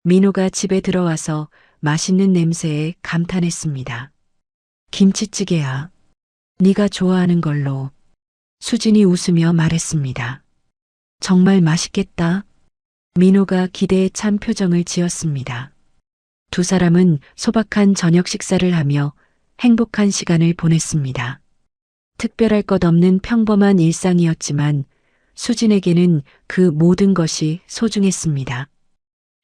민호가 집에 들어와서 맛있는 냄새에 감탄했습니다. 김치찌개야. 네가 좋아하는 걸로. 수진이 웃으며 말했습니다. 정말 맛있겠다. 민호가 기대에 찬 표정을 지었습니다. 두 사람은 소박한 저녁 식사를 하며 행복한 시간을 보냈습니다. 특별할 것 없는 평범한 일상이었지만 수진에게는 그 모든 것이 소중했습니다.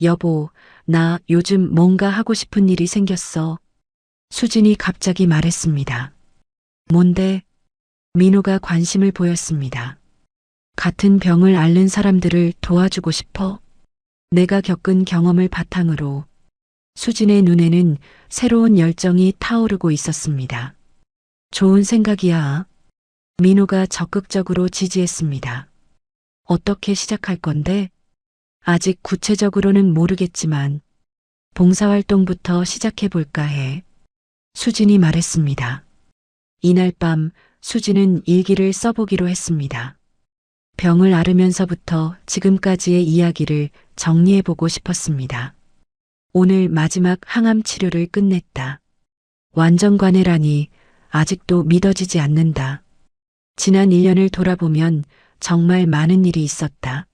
여보, 나 요즘 뭔가 하고 싶은 일이 생겼어. 수진이 갑자기 말했습니다. 뭔데? 민호가 관심을 보였습니다. 같은 병을 앓는 사람들을 도와주고 싶어? 내가 겪은 경험을 바탕으로 수진의 눈에는 새로운 열정이 타오르고 있었습니다. 좋은 생각이야. 민호가 적극적으로 지지했습니다. 어떻게 시작할 건데? 아직 구체적으로는 모르겠지만 봉사활동부터 시작해 볼까 해. 수진이 말했습니다. 이날 밤 수진은 일기를 써보기로 했습니다. 병을 앓으면서부터 지금까지의 이야기를 정리해보고 싶었습니다. 오늘 마지막 항암 치료를 끝냈다. 완전관해라니 아직도 믿어지지 않는다. 지난 1년을 돌아보면 정말 많은 일이 있었다.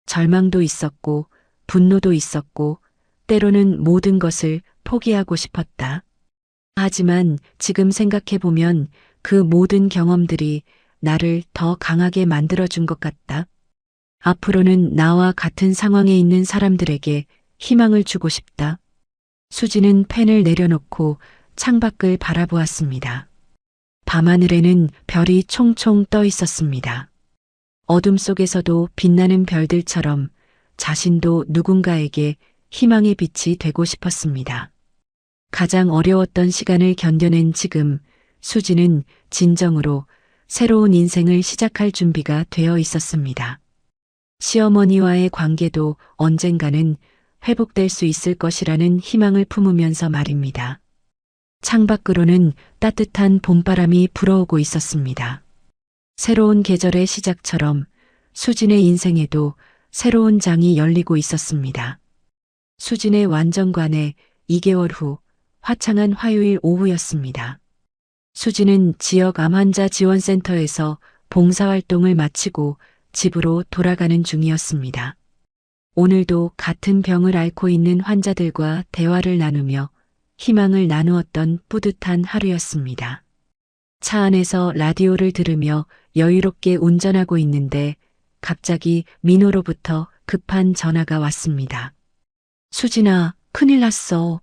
절망도 있었고 분노도 있었고 때로는 모든 것을 포기하고 싶었다. 하지만 지금 생각해보면 그 모든 경험들이 나를 더 강하게 만들어준 것 같다. 앞으로는 나와 같은 상황에 있는 사람들에게 희망을 주고 싶다. 수지는 펜을 내려놓고 창밖을 바라보았습니다. 밤하늘에는 별이 총총 떠 있었습니다. 어둠 속에서도 빛나는 별들처럼 자신도 누군가에게 희망의 빛이 되고 싶었습니다. 가장 어려웠던 시간을 견뎌낸 지금 수지는 진정으로 새로운 인생을 시작할 준비가 되어 있었습니다. 시어머니와의 관계도 언젠가는 회복될 수 있을 것이라는 희망을 품으면서 말입니다. 창밖으로는 따뜻한 봄바람이 불어오고 있었습니다. 새로운 계절의 시작처럼 수진의 인생에도 새로운 장이 열리고 있었습니다. 수진의 완전관해 2개월 후 화창한 화요일 오후였습니다. 수진은 지역 암환자 지원센터에서 봉사활동을 마치고 집으로 돌아가는 중이었습니다. 오늘도 같은 병을 앓고 있는 환자들과 대화를 나누며 희망을 나누었던 뿌듯한 하루였습니다. 차 안에서 라디오를 들으며 여유롭게 운전하고 있는데 갑자기 민호로부터 급한 전화가 왔습니다. 수진아, 큰일 났어.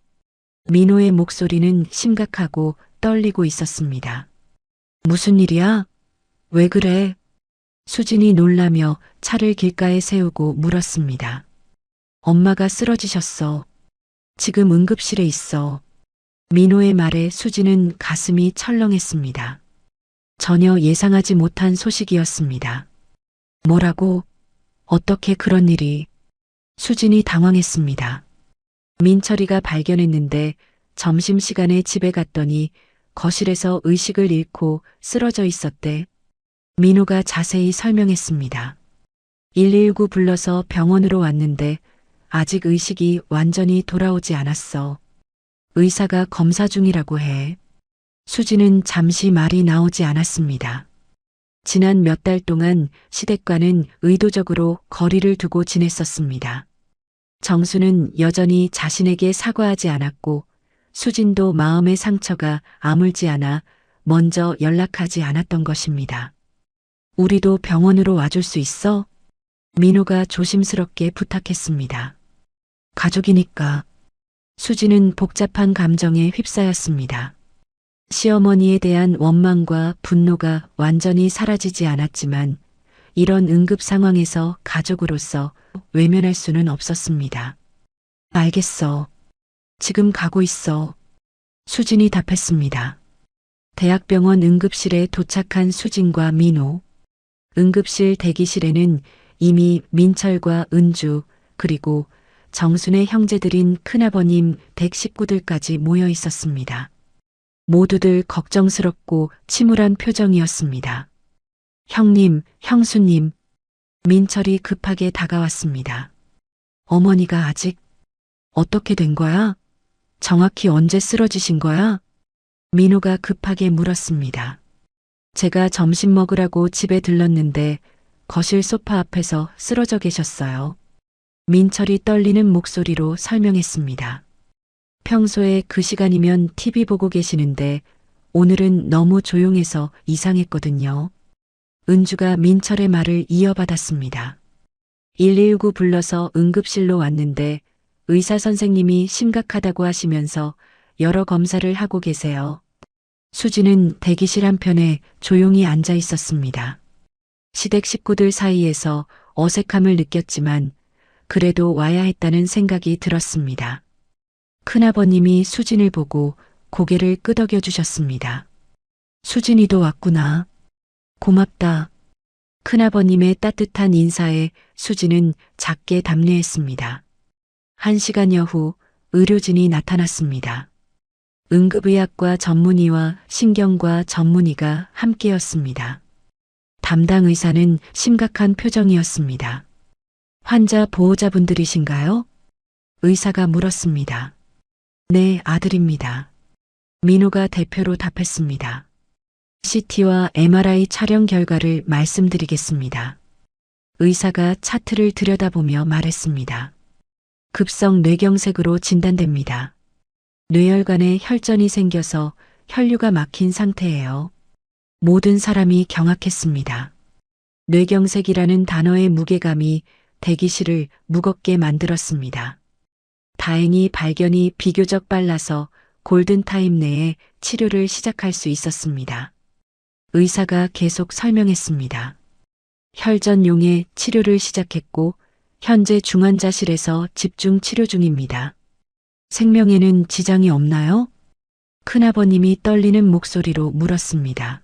민호의 목소리는 심각하고 떨리고 있었습니다. 무슨 일이야? 왜 그래? 수진이 놀라며 차를 길가에 세우고 물었습니다. 엄마가 쓰러지셨어. 지금 응급실에 있어. 민호의 말에 수진은 가슴이 철렁했습니다. 전혀 예상하지 못한 소식이었습니다. 뭐라고? 어떻게 그런 일이? 수진이 당황했습니다. 민철이가 발견했는데 점심시간에 집에 갔더니 거실에서 의식을 잃고 쓰러져 있었대. 민호가 자세히 설명했습니다. 119 불러서 병원으로 왔는데 아직 의식이 완전히 돌아오지 않았어. 의사가 검사 중이라고 해. 수지는 잠시 말이 나오지 않았습니다. 지난 몇 달 동안 시댁과는 의도적으로 거리를 두고 지냈었습니다. 정수는 여전히 자신에게 사과하지 않았고 수진도 마음의 상처가 아물지 않아 먼저 연락하지 않았던 것입니다. 우리도 병원으로 와줄 수 있어? 민호가 조심스럽게 부탁했습니다. 가족이니까. 수지는 복잡한 감정에 휩싸였습니다. 시어머니에 대한 원망과 분노가 완전히 사라지지 않았지만 이런 응급 상황에서 가족으로서 외면할 수는 없었습니다. 알겠어. 지금 가고 있어. 수진이 답했습니다. 대학병원 응급실에 도착한 수진과 민호. 응급실 대기실에는 이미 민철과 은주 그리고 정순의 형제들인 큰아버님 댁 식구들까지 모여 있었습니다. 모두들 걱정스럽고 침울한 표정이었습니다. 형님, 형수님. 민철이 급하게 다가왔습니다. 어머니가 아직 어떻게 된 거야? 정확히 언제 쓰러지신 거야? 민호가 급하게 물었습니다. 제가 점심 먹으라고 집에 들렀는데 거실 소파 앞에서 쓰러져 계셨어요. 민철이 떨리는 목소리로 설명했습니다. 평소에 그 시간이면 TV 보고 계시는데 오늘은 너무 조용해서 이상했거든요. 은주가 민철의 말을 이어받았습니다. 119 불러서 응급실로 왔는데 의사 선생님이 심각하다고 하시면서 여러 검사를 하고 계세요. 수지는 대기실 한편에 조용히 앉아 있었습니다. 시댁 식구들 사이에서 어색함을 느꼈지만 그래도 와야 했다는 생각이 들었습니다. 큰아버님이 수진을 보고 고개를 끄덕여 주셨습니다. 수진이도 왔구나. 고맙다. 큰아버님의 따뜻한 인사에 수진은 작게 답례했습니다. 1시간여 후 의료진이 나타났습니다. 응급의학과 전문의와 신경과 전문의가 함께였습니다. 담당 의사는 심각한 표정이었습니다. 환자 보호자분들이신가요? 의사가 물었습니다. 네, 아들입니다. 민호가 대표로 답했습니다. CT와 MRI 촬영 결과를 말씀드리겠습니다. 의사가 차트를 들여다보며 말했습니다. 급성 뇌경색으로 진단됩니다. 뇌혈관에 혈전이 생겨서 혈류가 막힌 상태예요. 모든 사람이 경악했습니다. 뇌경색이라는 단어의 무게감이 대기실을 무겁게 만들었습니다. 다행히 발견이 비교적 빨라서 골든타임 내에 치료를 시작할 수 있었습니다. 의사가 계속 설명했습니다. 혈전용의 치료를 시작했고 현재 중환자실에서 집중 치료 중입니다. 생명에는 지장이 없나요? 큰아버님이 떨리는 목소리로 물었습니다.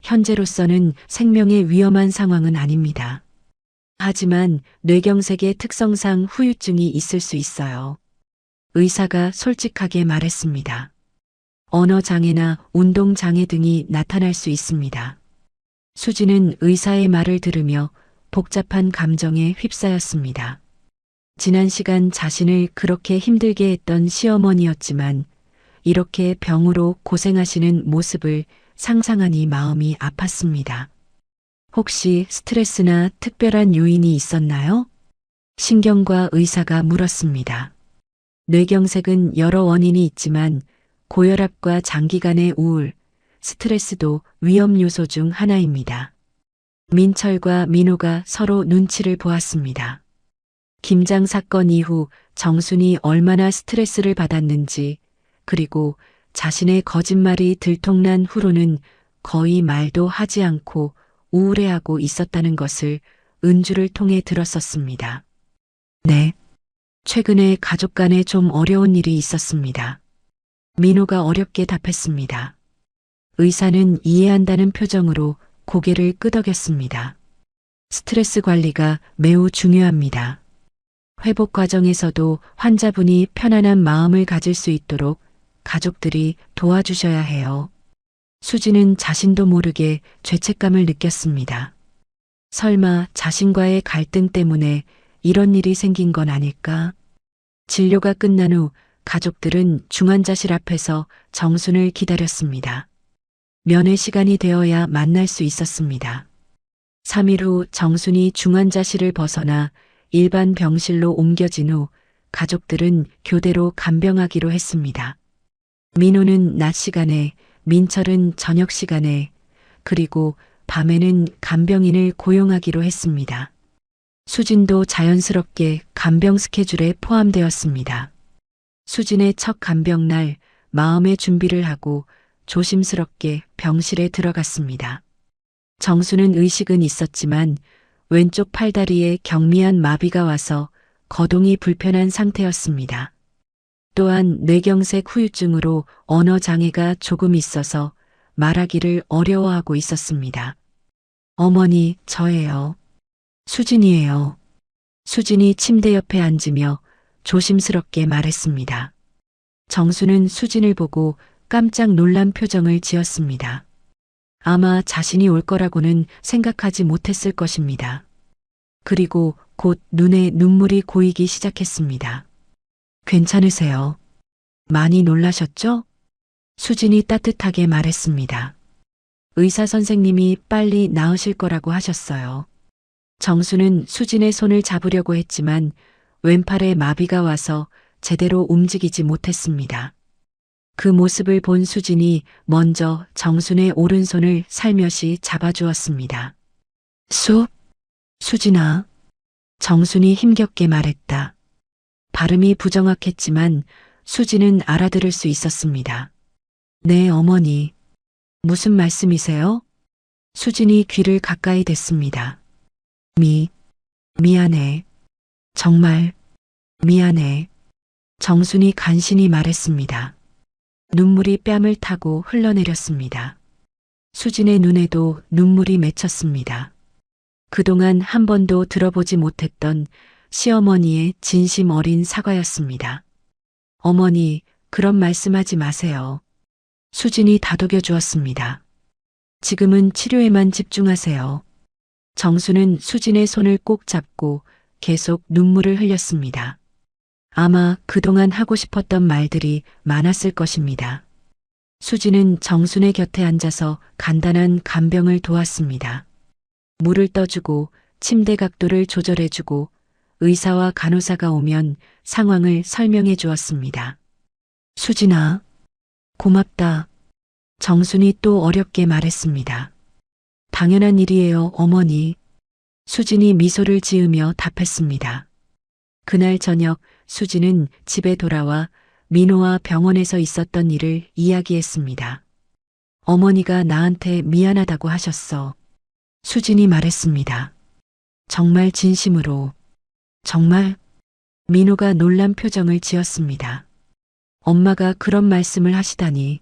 현재로서는 생명에 위험한 상황은 아닙니다. 하지만 뇌경색의 특성상 후유증이 있을 수 있어요. 의사가 솔직하게 말했습니다. 언어장애나 운동장애 등이 나타날 수 있습니다. 수지는 의사의 말을 들으며 복잡한 감정에 휩싸였습니다. 지난 시간 자신을 그렇게 힘들게 했던 시어머니였지만 이렇게 병으로 고생하시는 모습을 상상하니 마음이 아팠습니다. 혹시 스트레스나 특별한 요인이 있었나요? 신경과 의사가 물었습니다. 뇌경색은 여러 원인이 있지만 고혈압과 장기간의 우울, 스트레스도 위험 요소 중 하나입니다. 민철과 민호가 서로 눈치를 보았습니다. 김장 사건 이후 정순이 얼마나 스트레스를 받았는지, 그리고 자신의 거짓말이 들통난 후로는 거의 말도 하지 않고 우울해하고 있었다는 것을 은주를 통해 들었었습니다. 네. 최근에 가족 간에 좀 어려운 일이 있었습니다. 민호가 어렵게 답했습니다. 의사는 이해한다는 표정으로 고개를 끄덕였습니다. 스트레스 관리가 매우 중요합니다. 회복 과정에서도 환자분이 편안한 마음을 가질 수 있도록 가족들이 도와주셔야 해요. 수지는 자신도 모르게 죄책감을 느꼈습니다. 설마 자신과의 갈등 때문에 이런 일이 생긴 건 아닐까? 진료가 끝난 후 가족들은 중환자실 앞에서 정순을 기다렸습니다. 면회 시간이 되어야 만날 수 있었습니다. 3일 후 정순이 중환자실을 벗어나 일반 병실로 옮겨진 후 가족들은 교대로 간병하기로 했습니다. 민호는 낮 시간에, 민철은 저녁 시간에, 그리고 밤에는 간병인을 고용하기로 했습니다. 수진도 자연스럽게 간병 스케줄에 포함되었습니다. 수진의 첫 간병날 마음의 준비를 하고 조심스럽게 병실에 들어갔습니다. 정수는 의식은 있었지만 왼쪽 팔다리에 경미한 마비가 와서 거동이 불편한 상태였습니다. 또한 뇌경색 후유증으로 언어 장애가 조금 있어서 말하기를 어려워하고 있었습니다. 어머니, 저예요. 수진이에요. 수진이 침대 옆에 앉으며 조심스럽게 말했습니다. 정수는 수진을 보고 깜짝 놀란 표정을 지었습니다. 아마 자신이 올 거라고는 생각하지 못했을 것입니다. 그리고 곧 눈에 눈물이 고이기 시작했습니다. 괜찮으세요? 많이 놀라셨죠? 수진이 따뜻하게 말했습니다. 의사 선생님이 빨리 나으실 거라고 하셨어요. 정수는 수진의 손을 잡으려고 했지만 왼팔에 마비가 와서 제대로 움직이지 못했습니다. 그 모습을 본 수진이 먼저 정순의 오른손을 살며시 잡아주었습니다. 수진아. 정순이 힘겹게 말했다. 발음이 부정확했지만 수진은 알아들을 수 있었습니다. 네, 어머니. 무슨 말씀이세요? 수진이 귀를 가까이 댔습니다. 미안해. 정말 미안해. 정순이 간신히 말했습니다. 눈물이 뺨을 타고 흘러내렸습니다. 수진의 눈에도 눈물이 맺혔습니다. 그동안 한 번도 들어보지 못했던 시어머니의 진심 어린 사과였습니다. 어머니, 그런 말씀하지 마세요. 수진이 다독여 주었습니다. 지금은 치료에만 집중하세요. 정수는 수진의 손을 꼭 잡고 계속 눈물을 흘렸습니다. 아마 그동안 하고 싶었던 말들이 많았을 것입니다. 수진은 정순의 곁에 앉아서 간단한 간병을 도왔습니다. 물을 떠주고 침대 각도를 조절해주고 의사와 간호사가 오면 상황을 설명해 주었습니다. 수진아, 고맙다. 정순이 또 어렵게 말했습니다. 당연한 일이에요, 어머니. 수진이 미소를 지으며 답했습니다. 그날 저녁 수진은 집에 돌아와 민호와 병원에서 있었던 일을 이야기했습니다. 어머니가 나한테 미안하다고 하셨어. 수진이 말했습니다. 정말 진심으로. 정말? 민호가 놀란 표정을 지었습니다. 엄마가 그런 말씀을 하시다니.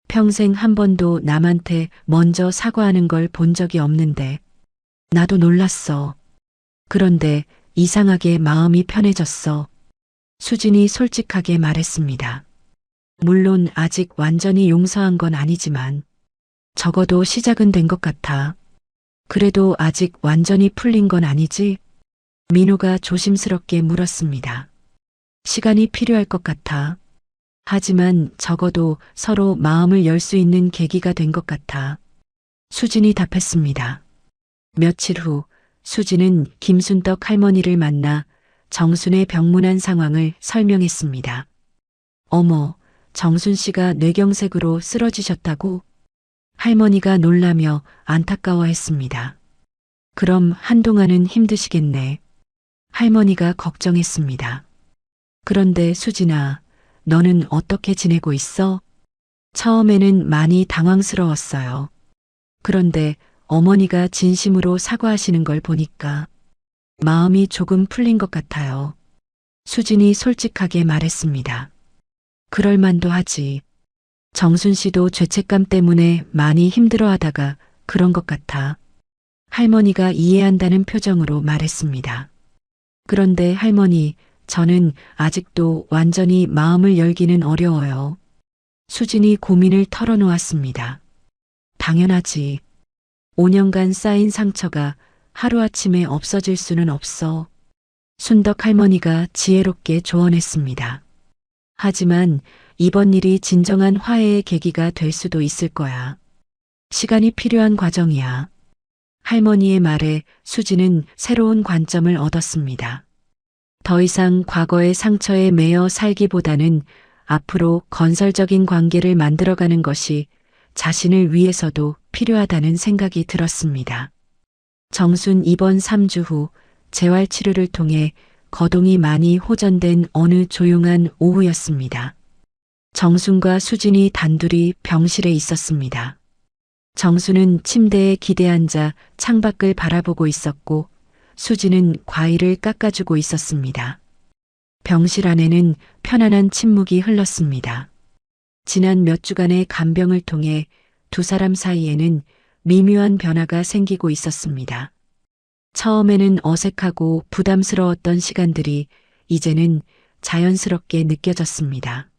평생 한 번도 남한테 먼저 사과하는 걸 본 적이 없는데. 나도 놀랐어. 그런데 이상하게 마음이 편해졌어. 수진이 솔직하게 말했습니다. 물론 아직 완전히 용서한 건 아니지만 적어도 시작은 된 것 같아. 그래도 아직 완전히 풀린 건 아니지? 민호가 조심스럽게 물었습니다. 시간이 필요할 것 같아. 하지만 적어도 서로 마음을 열 수 있는 계기가 된 것 같아. 수진이 답했습니다. 며칠 후 수진은 김순덕 할머니를 만나 정순의 병문안 상황을 설명했습니다. 어머, 정순 씨가 뇌경색으로 쓰러지셨다고? 할머니가 놀라며 안타까워했습니다. 그럼 한동안은 힘드시겠네. 할머니가 걱정했습니다. 그런데 수진아, 너는 어떻게 지내고 있어? 처음에는 많이 당황스러웠어요. 그런데 어머니가 진심으로 사과하시는 걸 보니까 마음이 조금 풀린 것 같아요. 수진이 솔직하게 말했습니다. 그럴 만도 하지. 정순 씨도 죄책감 때문에 많이 힘들어하다가 그런 것 같아. 할머니가 이해한다는 표정으로 말했습니다. 그런데 할머니, 저는 아직도 완전히 마음을 열기는 어려워요. 수진이 고민을 털어놓았습니다. 당연하지. 5년간 쌓인 상처가 하루아침에 없어질 수는 없어. 순덕 할머니가 지혜롭게 조언했습니다. 하지만 이번 일이 진정한 화해의 계기가 될 수도 있을 거야. 시간이 필요한 과정이야. 할머니의 말에 수지는 새로운 관점을 얻었습니다. 더 이상 과거의 상처에 매여 살기보다는 앞으로 건설적인 관계를 만들어가는 것이 자신을 위해서도 필요하다는 생각이 들었습니다. 정순 입원 3주 후 재활치료를 통해 거동이 많이 호전된 어느 조용한 오후였습니다. 정순과 수진이 단둘이 병실에 있었습니다. 정순은 침대에 기대앉아 창밖을 바라보고 있었고 수진은 과일을 깎아주고 있었습니다. 병실 안에는 편안한 침묵이 흘렀습니다. 지난 몇 주간의 간병을 통해 두 사람 사이에는 미묘한 변화가 생기고 있었습니다. 처음에는 어색하고 부담스러웠던 시간들이 이제는 자연스럽게 느껴졌습니다.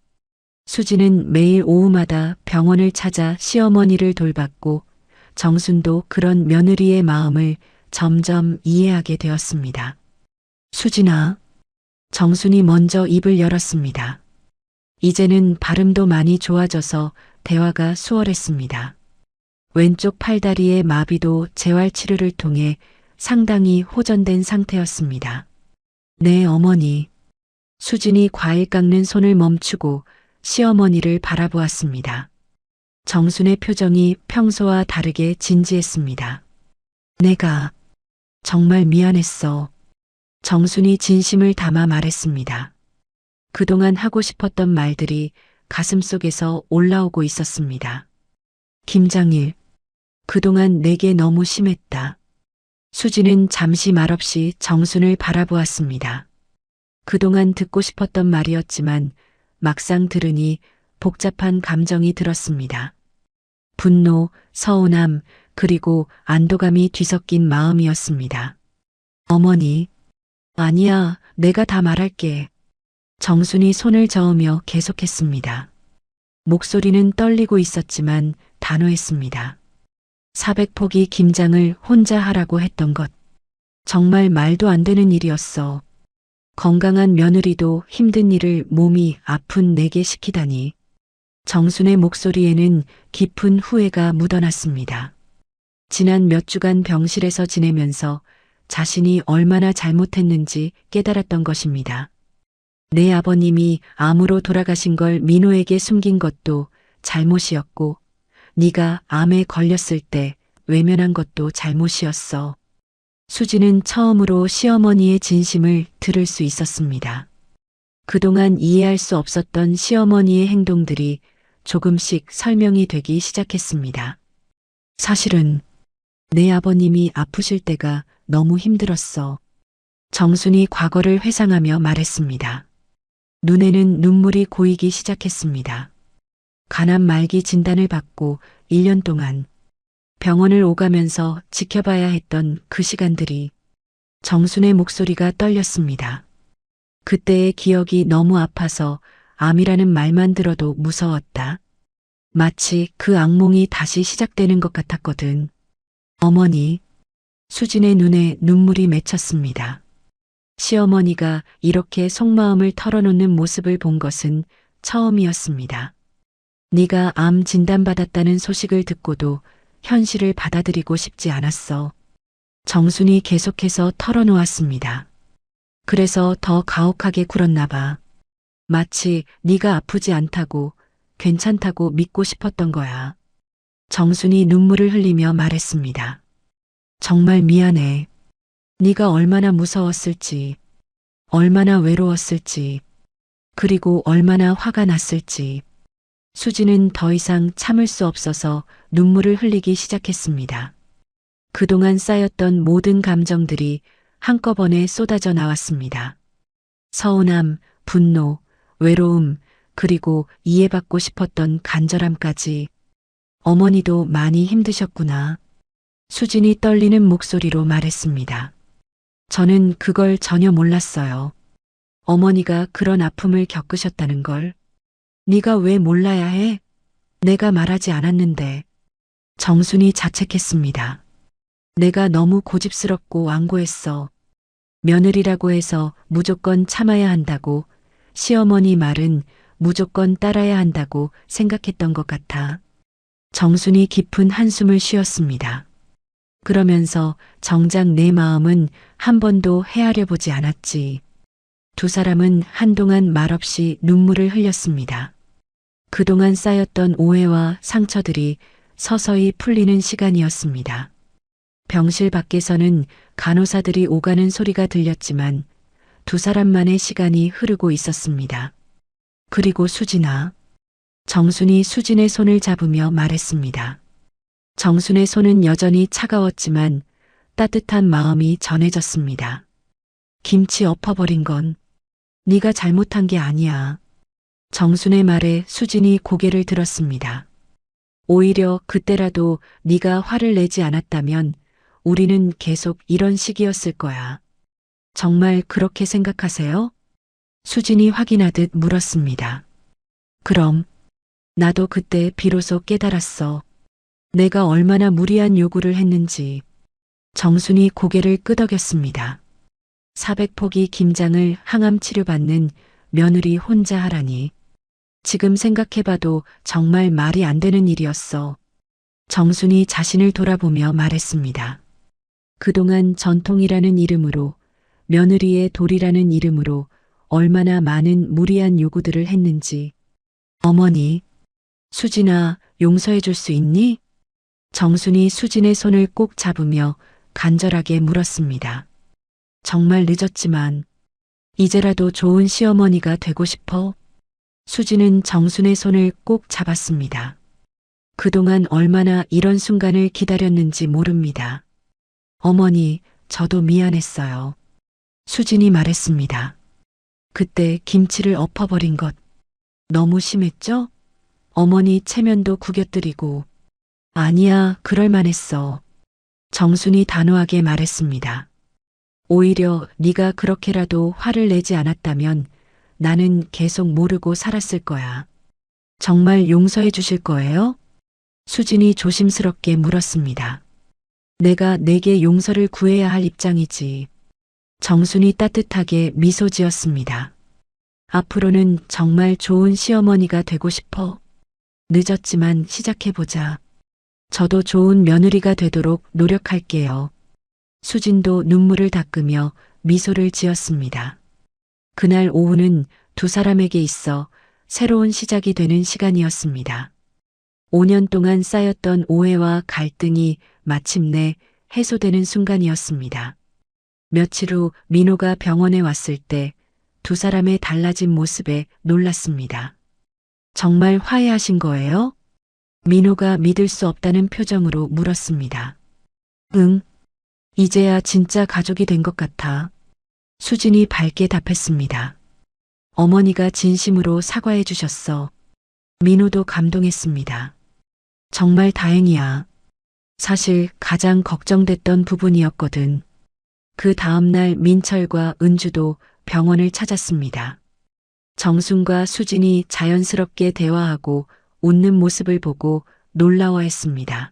수지는 매일 오후마다 병원을 찾아 시어머니를 돌봤고 정순도 그런 며느리의 마음을 점점 이해하게 되었습니다. 수진아, 정순이 먼저 입을 열었습니다. 이제는 발음도 많이 좋아져서 대화가 수월했습니다. 왼쪽 팔다리의 마비도 재활치료를 통해 상당히 호전된 상태였습니다. 네, 어머니. 수진이 과일 깎는 손을 멈추고 시어머니를 바라보았습니다. 정순의 표정이 평소와 다르게 진지했습니다. 내가 정말 미안했어. 정순이 진심을 담아 말했습니다. 그동안 하고 싶었던 말들이 가슴속에서 올라오고 있었습니다. 김장일, 그동안 내게 너무 심했다. 수지는 잠시 말없이 정순을 바라보았습니다. 그동안 듣고 싶었던 말이었지만 막상 들으니 복잡한 감정이 들었습니다. 분노, 서운함, 그리고 안도감이 뒤섞인 마음이었습니다. 어머니, 아니야, 내가 다 말할게. 정순이 손을 저으며 계속했습니다. 목소리는 떨리고 있었지만 단호했습니다. 400포기 김장을 혼자 하라고 했던 것. 정말 말도 안 되는 일이었어. 건강한 며느리도 힘든 일을 몸이 아픈 내게 시키다니. 정순의 목소리에는 깊은 후회가 묻어났습니다. 지난 몇 주간 병실에서 지내면서 자신이 얼마나 잘못했는지 깨달았던 것입니다. 내 아버님이 암으로 돌아가신 걸 민호에게 숨긴 것도 잘못이었고, 네가 암에 걸렸을 때 외면한 것도 잘못이었어. 수지는 처음으로 시어머니의 진심을 들을 수 있었습니다. 그동안 이해할 수 없었던 시어머니의 행동들이 조금씩 설명이 되기 시작했습니다. 사실은 내 아버님이 아프실 때가 너무 힘들었어. 정순이 과거를 회상하며 말했습니다. 눈에는 눈물이 고이기 시작했습니다. 간암 말기 진단을 받고 1년 동안 병원을 오가면서 지켜봐야 했던 그 시간들이. 정순의 목소리가 떨렸습니다. 그때의 기억이 너무 아파서 암이라는 말만 들어도 무서웠다. 마치 그 악몽이 다시 시작되는 것 같았거든. 어머니, 수진의 눈에 눈물이 맺혔습니다. 시어머니가 이렇게 속마음을 털어놓는 모습을 본 것은 처음이었습니다. 네가 암 진단받았다는 소식을 듣고도 현실을 받아들이고 싶지 않았어. 정순이 계속해서 털어놓았습니다. 그래서 더 가혹하게 굴었나 봐. 마치 네가 아프지 않다고, 괜찮다고 믿고 싶었던 거야. 정순이 눈물을 흘리며 말했습니다. 정말 미안해. 네가 얼마나 무서웠을지, 얼마나 외로웠을지, 그리고 얼마나 화가 났을지. 수지는 더 이상 참을 수 없어서 눈물을 흘리기 시작했습니다. 그동안 쌓였던 모든 감정들이 한꺼번에 쏟아져 나왔습니다. 서운함, 분노, 외로움, 그리고 이해받고 싶었던 간절함까지. 어머니도 많이 힘드셨구나. 수진이 떨리는 목소리로 말했습니다. 저는 그걸 전혀 몰랐어요. 어머니가 그런 아픔을 겪으셨다는 걸. 네가 왜 몰라야 해? 내가 말하지 않았는데. 정순이 자책했습니다. 내가 너무 고집스럽고 완고했어. 며느리라고 해서 무조건 참아야 한다고, 시어머니 말은 무조건 따라야 한다고 생각했던 것 같아. 정순이 깊은 한숨을 쉬었습니다. 그러면서 정작 내 마음은 한 번도 헤아려 보지 않았지. 두 사람은 한동안 말없이 눈물을 흘렸습니다. 그동안 쌓였던 오해와 상처들이 서서히 풀리는 시간이었습니다. 병실 밖에서는 간호사들이 오가는 소리가 들렸지만 두 사람만의 시간이 흐르고 있었습니다. 그리고 수진아. 정순이 수진의 손을 잡으며 말했습니다. 정순의 손은 여전히 차가웠지만 따뜻한 마음이 전해졌습니다. 김치 엎어버린 건 네가 잘못한 게 아니야. 정순의 말에 수진이 고개를 들었습니다. 오히려 그때라도 네가 화를 내지 않았다면 우리는 계속 이런 식이었을 거야. 정말 그렇게 생각하세요? 수진이 확인하듯 물었습니다. 그럼 나도 그때 비로소 깨달았어. 내가 얼마나 무리한 요구를 했는지. 정순이 고개를 끄덕였습니다. 400포기 김장을 항암 치료받는 며느리 혼자 하라니. 지금 생각해봐도 정말 말이 안 되는 일이었어. 정순이 자신을 돌아보며 말했습니다. 그동안 전통이라는 이름으로, 며느리의 도리라는 이름으로 얼마나 많은 무리한 요구들을 했는지. 어머니, 수진아, 용서해 줄 수 있니? 정순이 수진의 손을 꼭 잡으며 간절하게 물었습니다. 정말 늦었지만 이제라도 좋은 시어머니가 되고 싶어. 수진은 정순의 손을 꼭 잡았습니다. 그동안 얼마나 이런 순간을 기다렸는지 모릅니다. 어머니, 저도 미안했어요. 수진이 말했습니다. 그때 김치를 엎어버린 것 너무 심했죠? 어머니 체면도 구겨뜨리고. 아니야, 그럴만했어. 정순이 단호하게 말했습니다. 오히려 네가 그렇게라도 화를 내지 않았다면 나는 계속 모르고 살았을 거야. 정말 용서해 주실 거예요? 수진이 조심스럽게 물었습니다. 내가 내게 용서를 구해야 할 입장이지. 정순이 따뜻하게 미소 지었습니다. 앞으로는 정말 좋은 시어머니가 되고 싶어. 늦었지만 시작해보자. 저도 좋은 며느리가 되도록 노력할게요. 수진도 눈물을 닦으며 미소를 지었습니다. 그날 오후는 두 사람에게 있어 새로운 시작이 되는 시간이었습니다. 5년 동안 쌓였던 오해와 갈등이 마침내 해소되는 순간이었습니다. 며칠 후 민호가 병원에 왔을 때 두 사람의 달라진 모습에 놀랐습니다. 정말 화해하신 거예요? 민호가 믿을 수 없다는 표정으로 물었습니다. 응, 이제야 진짜 가족이 된 것 같아. 수진이 밝게 답했습니다. 어머니가 진심으로 사과해 주셨어. 민호도 감동했습니다. 정말 다행이야. 사실 가장 걱정됐던 부분이었거든. 그 다음날 민철과 은주도 병원을 찾았습니다. 정순과 수진이 자연스럽게 대화하고 웃는 모습을 보고 놀라워했습니다.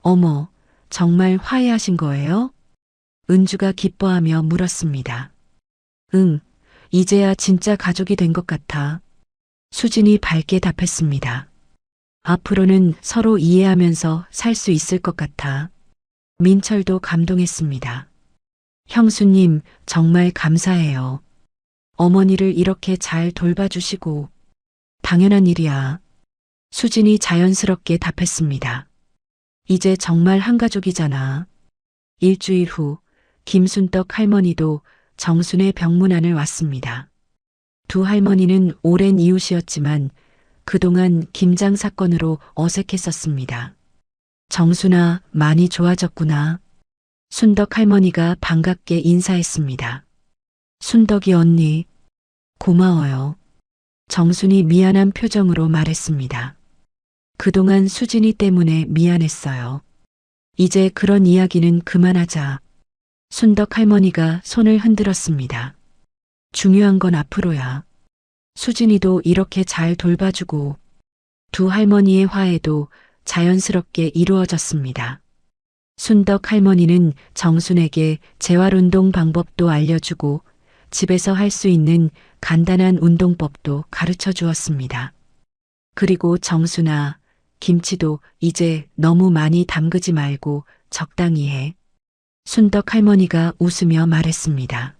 어머, 정말 화해하신 거예요? 은주가 기뻐하며 물었습니다. 응, 이제야 진짜 가족이 된 것 같아. 수진이 밝게 답했습니다. 앞으로는 서로 이해하면서 살 수 있을 것 같아. 민철도 감동했습니다. 형수님, 정말 감사해요. 어머니를 이렇게 잘 돌봐주시고. 당연한 일이야. 수진이 자연스럽게 답했습니다. 이제 정말 한 가족이잖아. 일주일 후 김순떡 할머니도 정순의 병문안을 왔습니다. 두 할머니는 오랜 이웃이었지만 그동안 김장 사건으로 어색했었습니다. 정순아, 많이 좋아졌구나. 순덕 할머니가 반갑게 인사했습니다. 순덕이 언니, 고마워요. 정순이 미안한 표정으로 말했습니다. 그동안 수진이 때문에 미안했어요. 이제 그런 이야기는 그만하자. 순덕 할머니가 손을 흔들었습니다. 중요한 건 앞으로야. 수진이도 이렇게 잘 돌봐주고. 두 할머니의 화해도 자연스럽게 이루어졌습니다. 순덕 할머니는 정순에게 재활운동 방법도 알려주고 집에서 할 수 있는 간단한 운동법도 가르쳐 주었습니다. 그리고 정순아, 김치도 이제 너무 많이 담그지 말고 적당히 해. 순덕 할머니가 웃으며 말했습니다.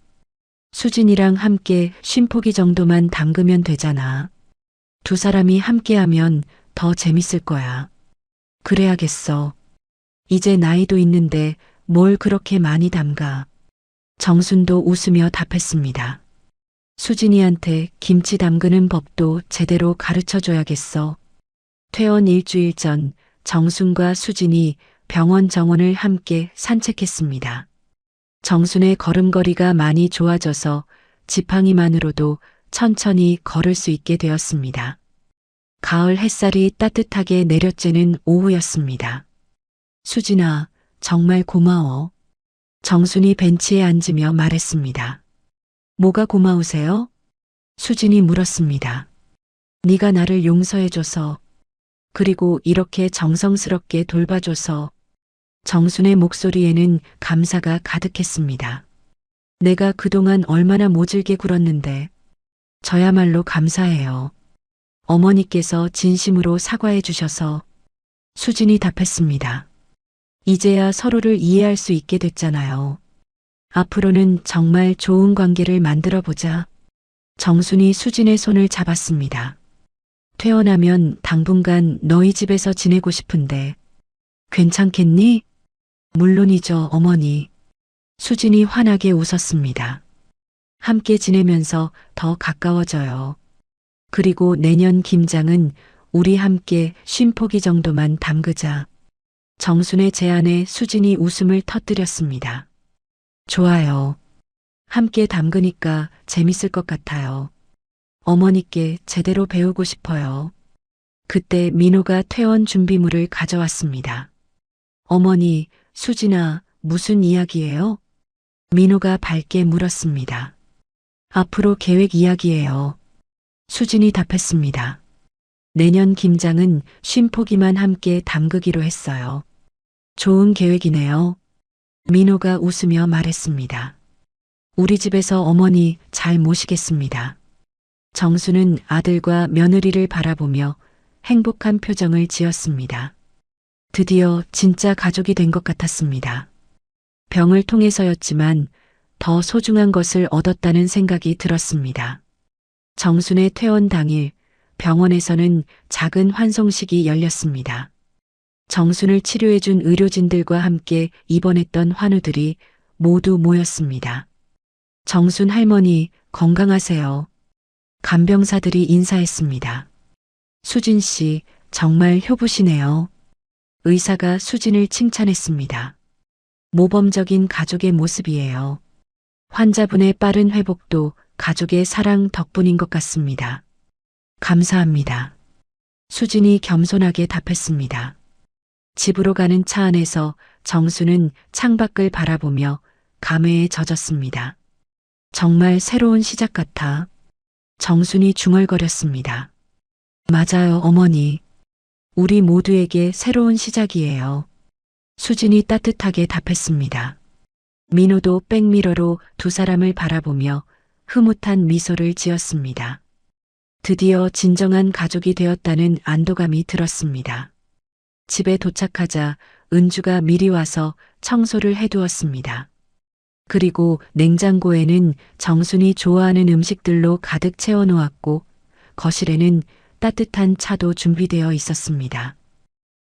수진이랑 함께 50포기 정도만 담그면 되잖아. 두 사람이 함께하면 더 재밌을 거야. 그래야겠어. 이제 나이도 있는데 뭘 그렇게 많이 담가. 정순도 웃으며 답했습니다. 수진이한테 김치 담그는 법도 제대로 가르쳐 줘야겠어. 퇴원 일주일 전 정순과 수진이 병원 정원을 함께 산책했습니다. 정순의 걸음걸이가 많이 좋아져서 지팡이만으로도 천천히 걸을 수 있게 되었습니다. 가을 햇살이 따뜻하게 내려쬐는 오후였습니다. 수진아, 정말 고마워. 정순이 벤치에 앉으며 말했습니다. 뭐가 고마우세요? 수진이 물었습니다. 네가 나를 용서해줘서, 그리고 이렇게 정성스럽게 돌봐줘서. 정순의 목소리에는 감사가 가득했습니다. 내가 그동안 얼마나 모질게 굴었는데. 저야말로 감사해요. 어머니께서 진심으로 사과해 주셔서. 수진이 답했습니다. 이제야 서로를 이해할 수 있게 됐잖아요. 앞으로는 정말 좋은 관계를 만들어 보자. 정순이 수진의 손을 잡았습니다. 퇴원하면 당분간 너희 집에서 지내고 싶은데 괜찮겠니? 물론이죠, 어머니. 수진이 환하게 웃었습니다. 함께 지내면서 더 가까워져요. 그리고 내년 김장은 우리 함께 쉼포기 정도만 담그자. 정순의 제안에 수진이 웃음을 터뜨렸습니다. 좋아요. 함께 담그니까 재밌을 것 같아요. 어머니께 제대로 배우고 싶어요. 그때 민호가 퇴원 준비물을 가져왔습니다. 어머니, 수진아, 무슨 이야기예요? 민호가 밝게 물었습니다. 앞으로 계획 이야기예요. 수진이 답했습니다. 내년 김장은 쉼포기만 함께 담그기로 했어요. 좋은 계획이네요. 민호가 웃으며 말했습니다. 우리 집에서 어머니 잘 모시겠습니다. 정수는 아들과 며느리를 바라보며 행복한 표정을 지었습니다. 드디어 진짜 가족이 된 것 같았습니다. 병을 통해서였지만 더 소중한 것을 얻었다는 생각이 들었습니다. 정순의 퇴원 당일 병원에서는 작은 환송식이 열렸습니다. 정순을 치료해준 의료진들과 함께 입원했던 환우들이 모두 모였습니다. 정순 할머니 건강하세요. 간병사들이 인사했습니다. 수진 씨 정말 효부시네요. 의사가 수진을 칭찬했습니다. 모범적인 가족의 모습이에요. 환자분의 빠른 회복도 가족의 사랑 덕분인 것 같습니다. 감사합니다. 수진이 겸손하게 답했습니다. 집으로 가는 차 안에서 정수는 창밖을 바라보며 감회에 젖었습니다. 정말 새로운 시작 같아. 정순이 중얼거렸습니다. 맞아요, 어머니. 우리 모두에게 새로운 시작이에요. 수진이 따뜻하게 답했습니다. 민호도 백미러로 두 사람을 바라보며 흐뭇한 미소를 지었습니다. 드디어 진정한 가족이 되었다는 안도감이 들었습니다. 집에 도착하자 은주가 미리 와서 청소를 해두었습니다. 그리고 냉장고에는 정순이 좋아하는 음식들로 가득 채워놓았고 거실에는 따뜻한 차도 준비되어 있었습니다.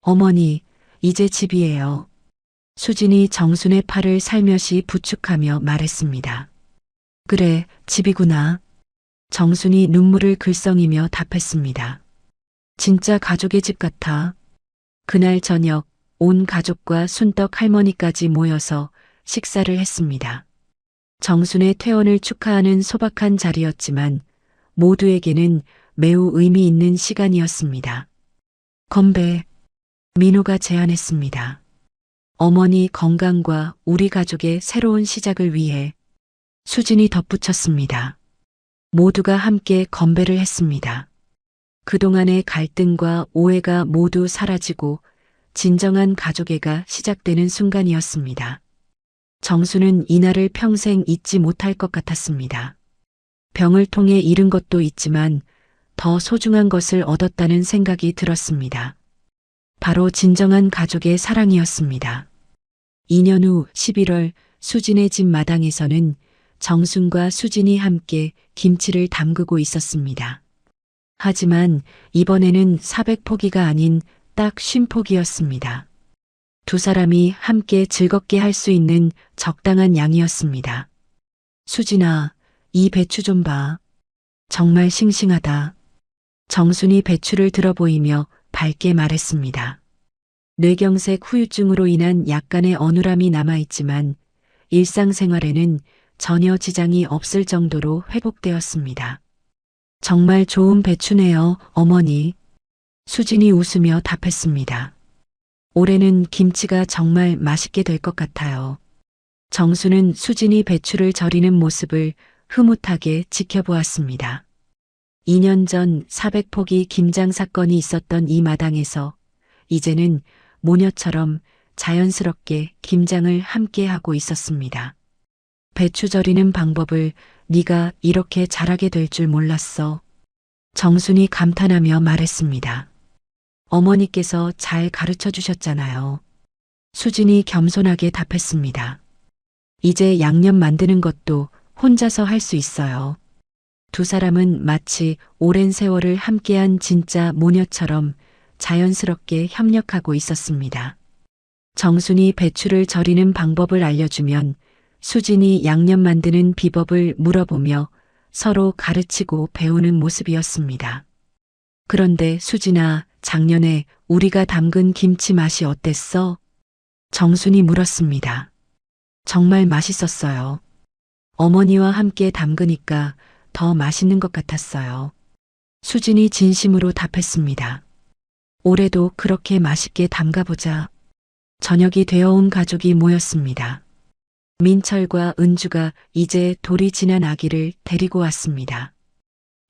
어머니, 이제 집이에요. 수진이 정순의 팔을 살며시 부축하며 말했습니다. 그래, 집이구나. 정순이 눈물을 글썽이며 답했습니다. 진짜 가족의 집 같아. 그날 저녁 온 가족과 순떡 할머니까지 모여서 식사를 했습니다. 정순의 퇴원을 축하하는 소박한 자리였지만 모두에게는 매우 의미 있는 시간이었습니다. 건배, 민호가 제안했습니다. 어머니 건강과 우리 가족의 새로운 시작을 위해 수진이 덧붙였습니다. 모두가 함께 건배를 했습니다. 그동안의 갈등과 오해가 모두 사라지고 진정한 가족애가 시작되는 순간이었습니다. 정수는 이날을 평생 잊지 못할 것 같았습니다. 병을 통해 잃은 것도 있지만 더 소중한 것을 얻었다는 생각이 들었습니다. 바로 진정한 가족의 사랑이었습니다. 2년 후 11월 수진의 집 마당에서는 정순과 수진이 함께 김치를 담그고 있었습니다. 하지만 이번에는 400포기가 아닌 딱 50포기였습니다. 두 사람이 함께 즐겁게 할 수 있는 적당한 양이었습니다. 수진아, 이 배추 좀 봐. 정말 싱싱하다. 정순이 배추를 들어 보이며 밝게 말했습니다. 뇌경색 후유증으로 인한 약간의 어눌함이 남아있지만 일상생활에는 전혀 지장이 없을 정도로 회복되었습니다. 정말 좋은 배추네요, 어머니. 수진이 웃으며 답했습니다. 올해는 김치가 정말 맛있게 될 것 같아요. 정수는 수진이 배추를 절이는 모습을 흐뭇하게 지켜보았습니다. 2년 전 400포기 김장 사건이 있었던 이 마당에서 이제는 모녀처럼 자연스럽게 김장을 함께 하고 있었습니다. 배추 절이는 방법을 네가 이렇게 잘하게 될 줄 몰랐어. 정순이 감탄하며 말했습니다. 어머니께서 잘 가르쳐 주셨잖아요. 수진이 겸손하게 답했습니다. 이제 양념 만드는 것도 혼자서 할 수 있어요. 두 사람은 마치 오랜 세월을 함께한 진짜 모녀처럼 자연스럽게 협력하고 있었습니다. 정순이 배추를 절이는 방법을 알려주면 수진이 양념 만드는 비법을 물어보며 서로 가르치고 배우는 모습이었습니다. 그런데 수진아, 작년에 우리가 담근 김치 맛이 어땠어? 정순이 물었습니다. 정말 맛있었어요. 어머니와 함께 담그니까 더 맛있는 것 같았어요. 수진이 진심으로 답했습니다. 올해도 그렇게 맛있게 담가보자. 저녁이 되어 온 가족이 모였습니다. 민철과 은주가 이제 돌이 지난 아기를 데리고 왔습니다.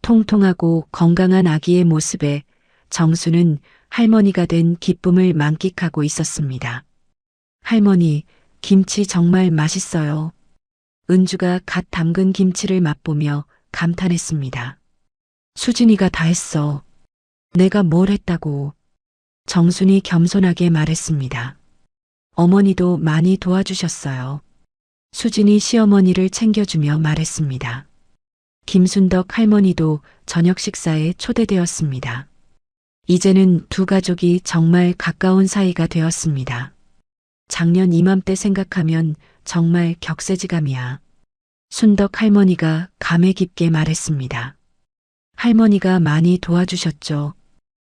통통하고 건강한 아기의 모습에 정수는 할머니가 된 기쁨을 만끽하고 있었습니다. 할머니, 김치 정말 맛있어요. 은주가 갓 담근 김치를 맛보며 감탄했습니다. 수진이가 다 했어. 내가 뭘 했다고. 정순이 겸손하게 말했습니다. 어머니도 많이 도와주셨어요. 수진이 시어머니를 챙겨주며 말했습니다. 김순덕 할머니도 저녁 식사에 초대되었습니다. 이제는 두 가족이 정말 가까운 사이가 되었습니다. 작년 이맘때 생각하면 정말 격세지감이야. 순덕 할머니가 감회 깊게 말했습니다. 할머니가 많이 도와주셨죠.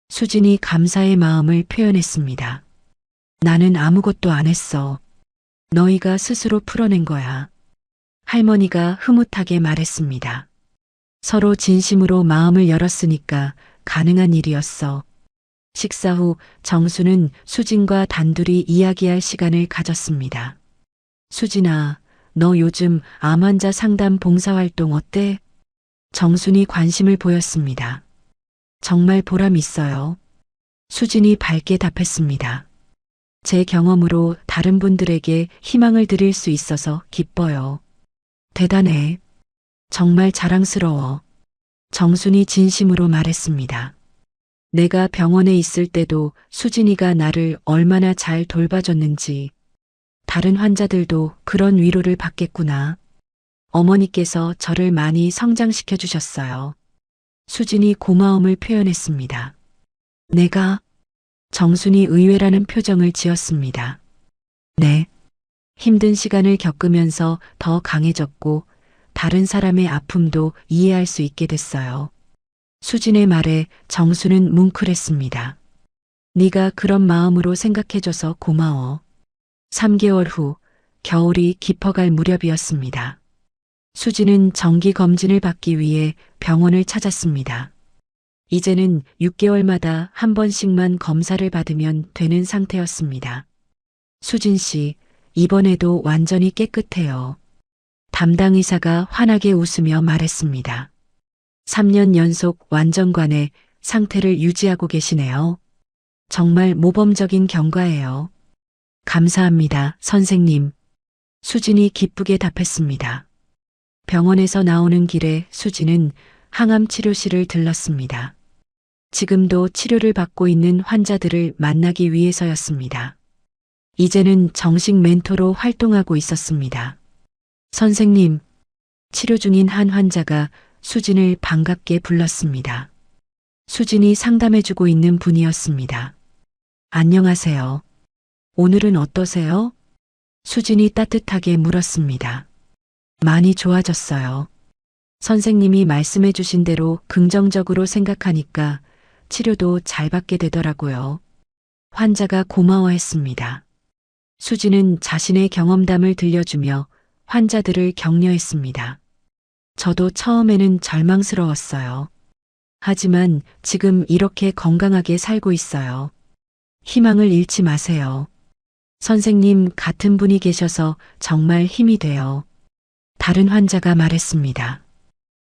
수진이 감사의 마음을 표현했습니다. 나는 아무것도 안 했어. 너희가 스스로 풀어낸 거야. 할머니가 흐뭇하게 말했습니다. 서로 진심으로 마음을 열었으니까 가능한 일이었어. 식사 후 정수는 수진과 단둘이 이야기할 시간을 가졌습니다. 수진아, 너 요즘 암 환자 상담 봉사활동 어때? 정순이 관심을 보였습니다. 정말 보람 있어요. 수진이 밝게 답했습니다. 제 경험으로 다른 분들에게 희망을 드릴 수 있어서 기뻐요. 대단해. 정말 자랑스러워. 정순이 진심으로 말했습니다. 내가 병원에 있을 때도 수진이가 나를 얼마나 잘 돌봐줬는지, 다른 환자들도 그런 위로를 받겠구나. 어머니께서 저를 많이 성장시켜 주셨어요. 수진이 고마움을 표현했습니다. 내가? 정순이 의외라는 표정을 지었습니다. 네. 힘든 시간을 겪으면서 더 강해졌고 다른 사람의 아픔도 이해할 수 있게 됐어요. 수진의 말에 정수는 뭉클했습니다. 네가 그런 마음으로 생각해줘서 고마워. 3개월 후 겨울이 깊어갈 무렵이었습니다. 수진은 정기 검진을 받기 위해 병원을 찾았습니다. 이제는 6개월마다 한 번씩만 검사를 받으면 되는 상태였습니다. 수진 씨, 이번에도 완전히 깨끗해요. 담당 의사가 환하게 웃으며 말했습니다. 3년 연속 완전관에 상태를 유지하고 계시네요. 정말 모범적인 경과예요. 감사합니다, 선생님. 수진이 기쁘게 답했습니다. 병원에서 나오는 길에 수진은 항암 치료실을 들렀습니다. 지금도 치료를 받고 있는 환자들을 만나기 위해서였습니다. 이제는 정식 멘토로 활동하고 있었습니다. 선생님, 치료 중인 한 환자가 수진을 반갑게 불렀습니다. 수진이 상담해주고 있는 분이었습니다. 안녕하세요. 오늘은 어떠세요? 수진이 따뜻하게 물었습니다. 많이 좋아졌어요. 선생님이 말씀해 주신 대로 긍정적으로 생각하니까 치료도 잘 받게 되더라고요. 환자가 고마워했습니다. 수진은 자신의 경험담을 들려주며 환자들을 격려했습니다. 저도 처음에는 절망스러웠어요. 하지만 지금 이렇게 건강하게 살고 있어요. 희망을 잃지 마세요. 선생님 같은 분이 계셔서 정말 힘이 돼요. 다른 환자가 말했습니다.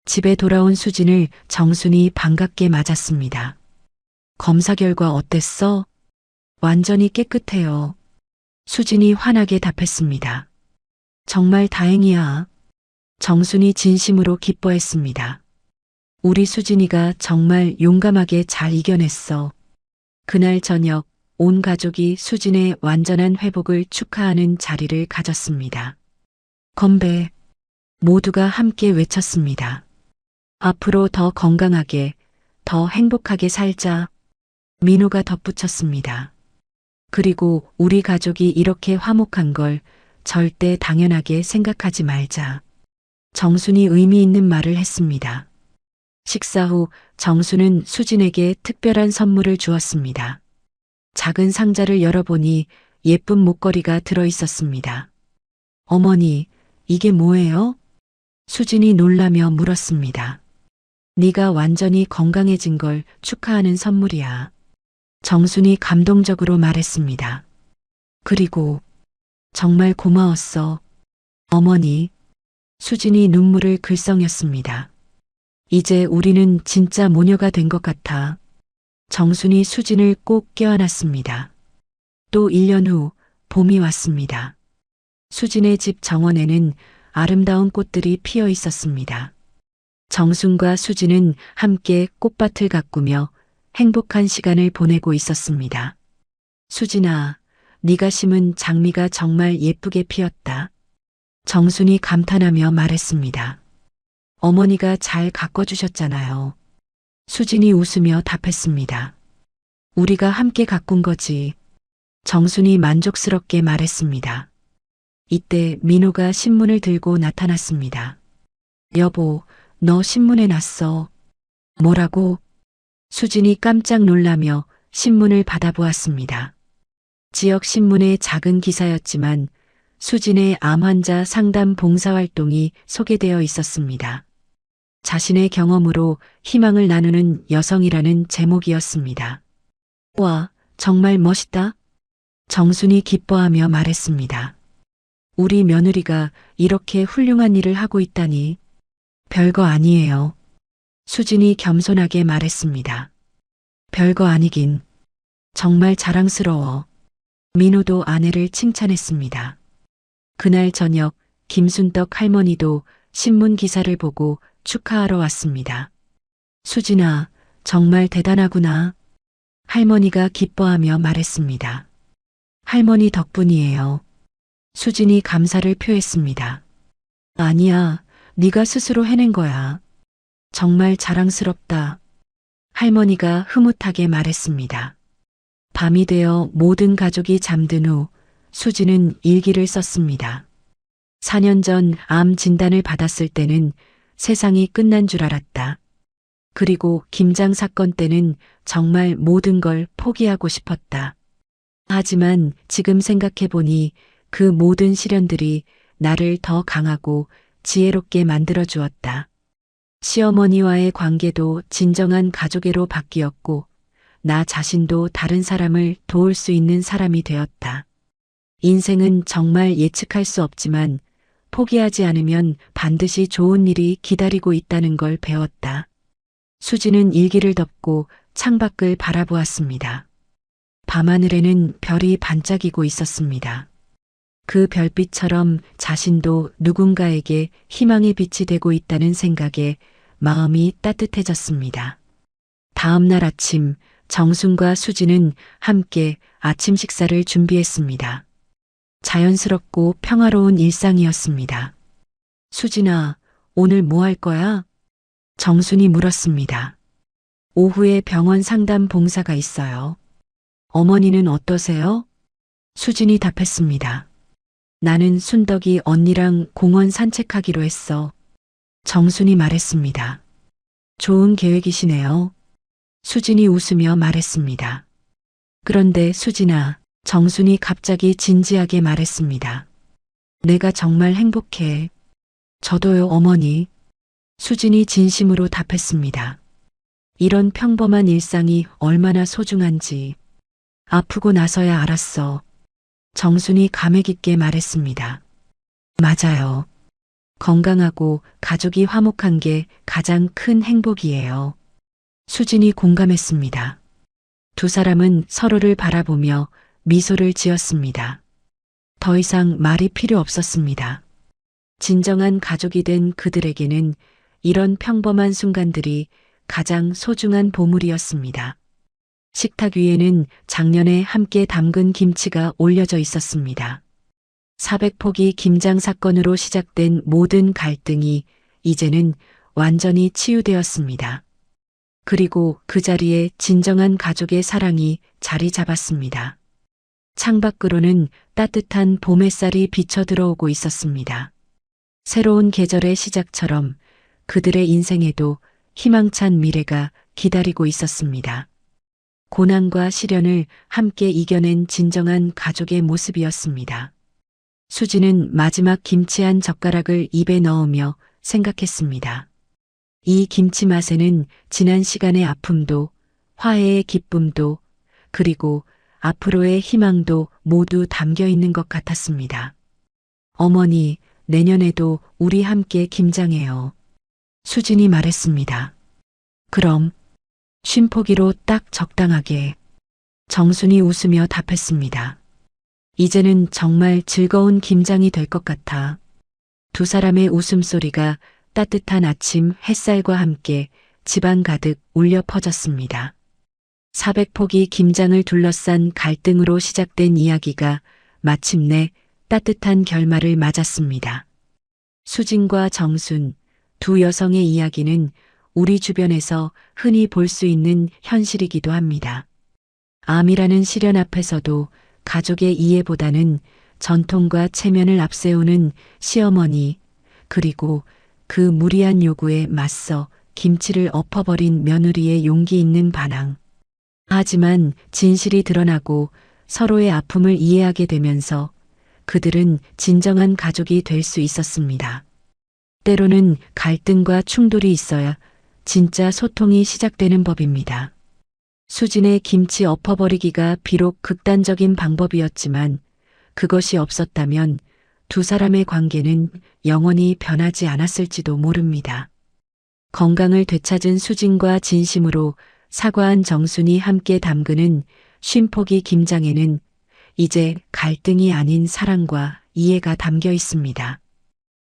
집에 돌아온 수진을 정순이 반갑게 맞았습니다. 검사 결과 어땠어? 완전히 깨끗해요. 수진이 환하게 답했습니다. 정말 다행이야. 정순이 진심으로 기뻐했습니다. 우리 수진이가 정말 용감하게 잘 이겨냈어. 그날 저녁 온 가족이 수진의 완전한 회복을 축하하는 자리를 가졌습니다. 건배. 모두가 함께 외쳤습니다. 앞으로 더 건강하게, 더 행복하게 살자. 민호가 덧붙였습니다. 그리고 우리 가족이 이렇게 화목한 걸 절대 당연하게 생각하지 말자. 정순이 의미 있는 말을 했습니다. 식사 후 정수는 수진에게 특별한 선물을 주었습니다. 작은 상자를 열어보니 예쁜 목걸이가 들어 있었습니다. 어머니, 이게 뭐예요? 수진이 놀라며 물었습니다. 네가 완전히 건강해진 걸 축하하는 선물이야. 정순이 감동적으로 말했습니다. 그리고 정말 고마웠어. 어머니. 수진이 눈물을 글썽였습니다. 이제 우리는 진짜 모녀가 된 것 같아. 정순이 수진을 꼭 껴안았습니다. 또 1년 후 봄이 왔습니다. 수진의 집 정원에는 아름다운 꽃들이 피어 있었습니다. 정순과 수진은 함께 꽃밭을 가꾸며 행복한 시간을 보내고 있었습니다. 수진아, 네가 심은 장미가 정말 예쁘게 피었다. 정순이 감탄하며 말했습니다. 어머니가 잘 가꿔주셨잖아요. 수진이 웃으며 답했습니다. 우리가 함께 가꾼 거지. 정순이 만족스럽게 말했습니다. 이때 민호가 신문을 들고 나타났습니다. 여보, 너 신문에 났어. 뭐라고? 수진이 깜짝 놀라며 신문을 받아보았습니다. 지역 신문의 작은 기사였지만 수진의 암 환자 상담 봉사활동이 소개되어 있었습니다. 자신의 경험으로 희망을 나누는 여성이라는 제목이었습니다. 와, 정말 멋있다. 정순이 기뻐하며 말했습니다. 우리 며느리가 이렇게 훌륭한 일을 하고 있다니. 별거 아니에요. 수진이 겸손하게 말했습니다. 별거 아니긴. 정말 자랑스러워. 민호도 아내를 칭찬했습니다. 그날 저녁 김순떡 할머니도 신문 기사를 보고 축하하러 왔습니다. 수진아, 정말 대단하구나. 할머니가 기뻐하며 말했습니다. 할머니 덕분이에요. 수진이 감사를 표했습니다. 아니야, 네가 스스로 해낸 거야. 정말 자랑스럽다. 할머니가 흐뭇하게 말했습니다. 밤이 되어 모든 가족이 잠든 후 수진은 일기를 썼습니다. 4년 전 암 진단을 받았을 때는 세상이 끝난 줄 알았다. 그리고 김장 사건 때는 정말 모든 걸 포기하고 싶었다. 하지만 지금 생각해보니 그 모든 시련들이 나를 더 강하고 지혜롭게 만들어 주었다. 시어머니와의 관계도 진정한 가족애로 바뀌었고 나 자신도 다른 사람을 도울 수 있는 사람이 되었다. 인생은 정말 예측할 수 없지만 포기하지 않으면 반드시 좋은 일이 기다리고 있다는 걸 배웠다. 수지는 일기를 덮고 창밖을 바라보았습니다. 밤하늘에는 별이 반짝이고 있었습니다. 그 별빛처럼 자신도 누군가에게 희망의 빛이 되고 있다는 생각에 마음이 따뜻해졌습니다. 다음 날 아침 정순과 수지는 함께 아침 식사를 준비했습니다. 자연스럽고 평화로운 일상이었습니다. 수진아, 오늘 뭐 할 거야? 정순이 물었습니다. 오후에 병원 상담 봉사가 있어요. 어머니는 어떠세요? 수진이 답했습니다. 나는 순덕이 언니랑 공원 산책하기로 했어. 정순이 말했습니다. 좋은 계획이시네요. 수진이 웃으며 말했습니다. 그런데 수진아, 정순이 갑자기 진지하게 말했습니다. 내가 정말 행복해. 저도요, 어머니. 수진이 진심으로 답했습니다. 이런 평범한 일상이 얼마나 소중한지 아프고 나서야 알았어. 정순이 감회 깊게 말했습니다. 맞아요. 건강하고 가족이 화목한 게 가장 큰 행복이에요. 수진이 공감했습니다. 두 사람은 서로를 바라보며 미소를 지었습니다. 더 이상 말이 필요 없었습니다. 진정한 가족이 된 그들에게는 이런 평범한 순간들이 가장 소중한 보물이었습니다. 식탁 위에는 작년에 함께 담근 김치가 올려져 있었습니다. 400포기 김장 사건으로 시작된 모든 갈등이 이제는 완전히 치유되었습니다. 그리고 그 자리에 진정한 가족의 사랑이 자리 잡았습니다. 창밖으로는 따뜻한 봄 햇살이 비쳐 들어오고 있었습니다. 새로운 계절의 시작처럼 그들의 인생에도 희망찬 미래가 기다리고 있었습니다. 고난과 시련을 함께 이겨낸 진정한 가족의 모습이었습니다. 수지는 마지막 김치 한 젓가락을 입에 넣으며 생각했습니다. 이 김치 맛에는 지난 시간의 아픔도, 화해의 기쁨도, 그리고 앞으로의 희망도 모두 담겨 있는 것 같았습니다. 어머니, 내년에도 우리 함께 김장해요. 수진이 말했습니다. 그럼, 쉼포기로 딱 적당하게. 정순이 웃으며 답했습니다. 이제는 정말 즐거운 김장이 될 것 같아. 두 사람의 웃음소리가 따뜻한 아침 햇살과 함께 집안 가득 울려 퍼졌습니다. 400포기 김장을 둘러싼 갈등으로 시작된 이야기가 마침내 따뜻한 결말을 맞았습니다. 수진과 정순, 두 여성의 이야기는 우리 주변에서 흔히 볼 수 있는 현실이기도 합니다. 암이라는 시련 앞에서도 가족의 이해보다는 전통과 체면을 앞세우는 시어머니, 그리고 그 무리한 요구에 맞서 김치를 엎어버린 며느리의 용기 있는 반항. 하지만 진실이 드러나고 서로의 아픔을 이해하게 되면서 그들은 진정한 가족이 될 수 있었습니다. 때로는 갈등과 충돌이 있어야 진짜 소통이 시작되는 법입니다. 수진의 김치 엎어버리기가 비록 극단적인 방법이었지만 그것이 없었다면 두 사람의 관계는 영원히 변하지 않았을지도 모릅니다. 건강을 되찾은 수진과 진심으로 사과한 정순이 함께 담그는 쉼포기 김장에는 이제 갈등이 아닌 사랑과 이해가 담겨 있습니다.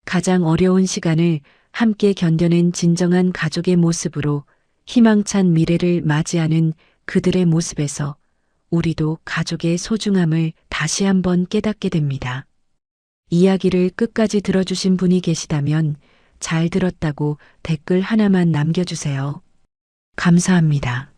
가장 어려운 시간을 함께 견뎌낸 진정한 가족의 모습으로 희망찬 미래를 맞이하는 그들의 모습에서 우리도 가족의 소중함을 다시 한번 깨닫게 됩니다. 이야기를 끝까지 들어주신 분이 계시다면 잘 들었다고 댓글 하나만 남겨주세요. 감사합니다.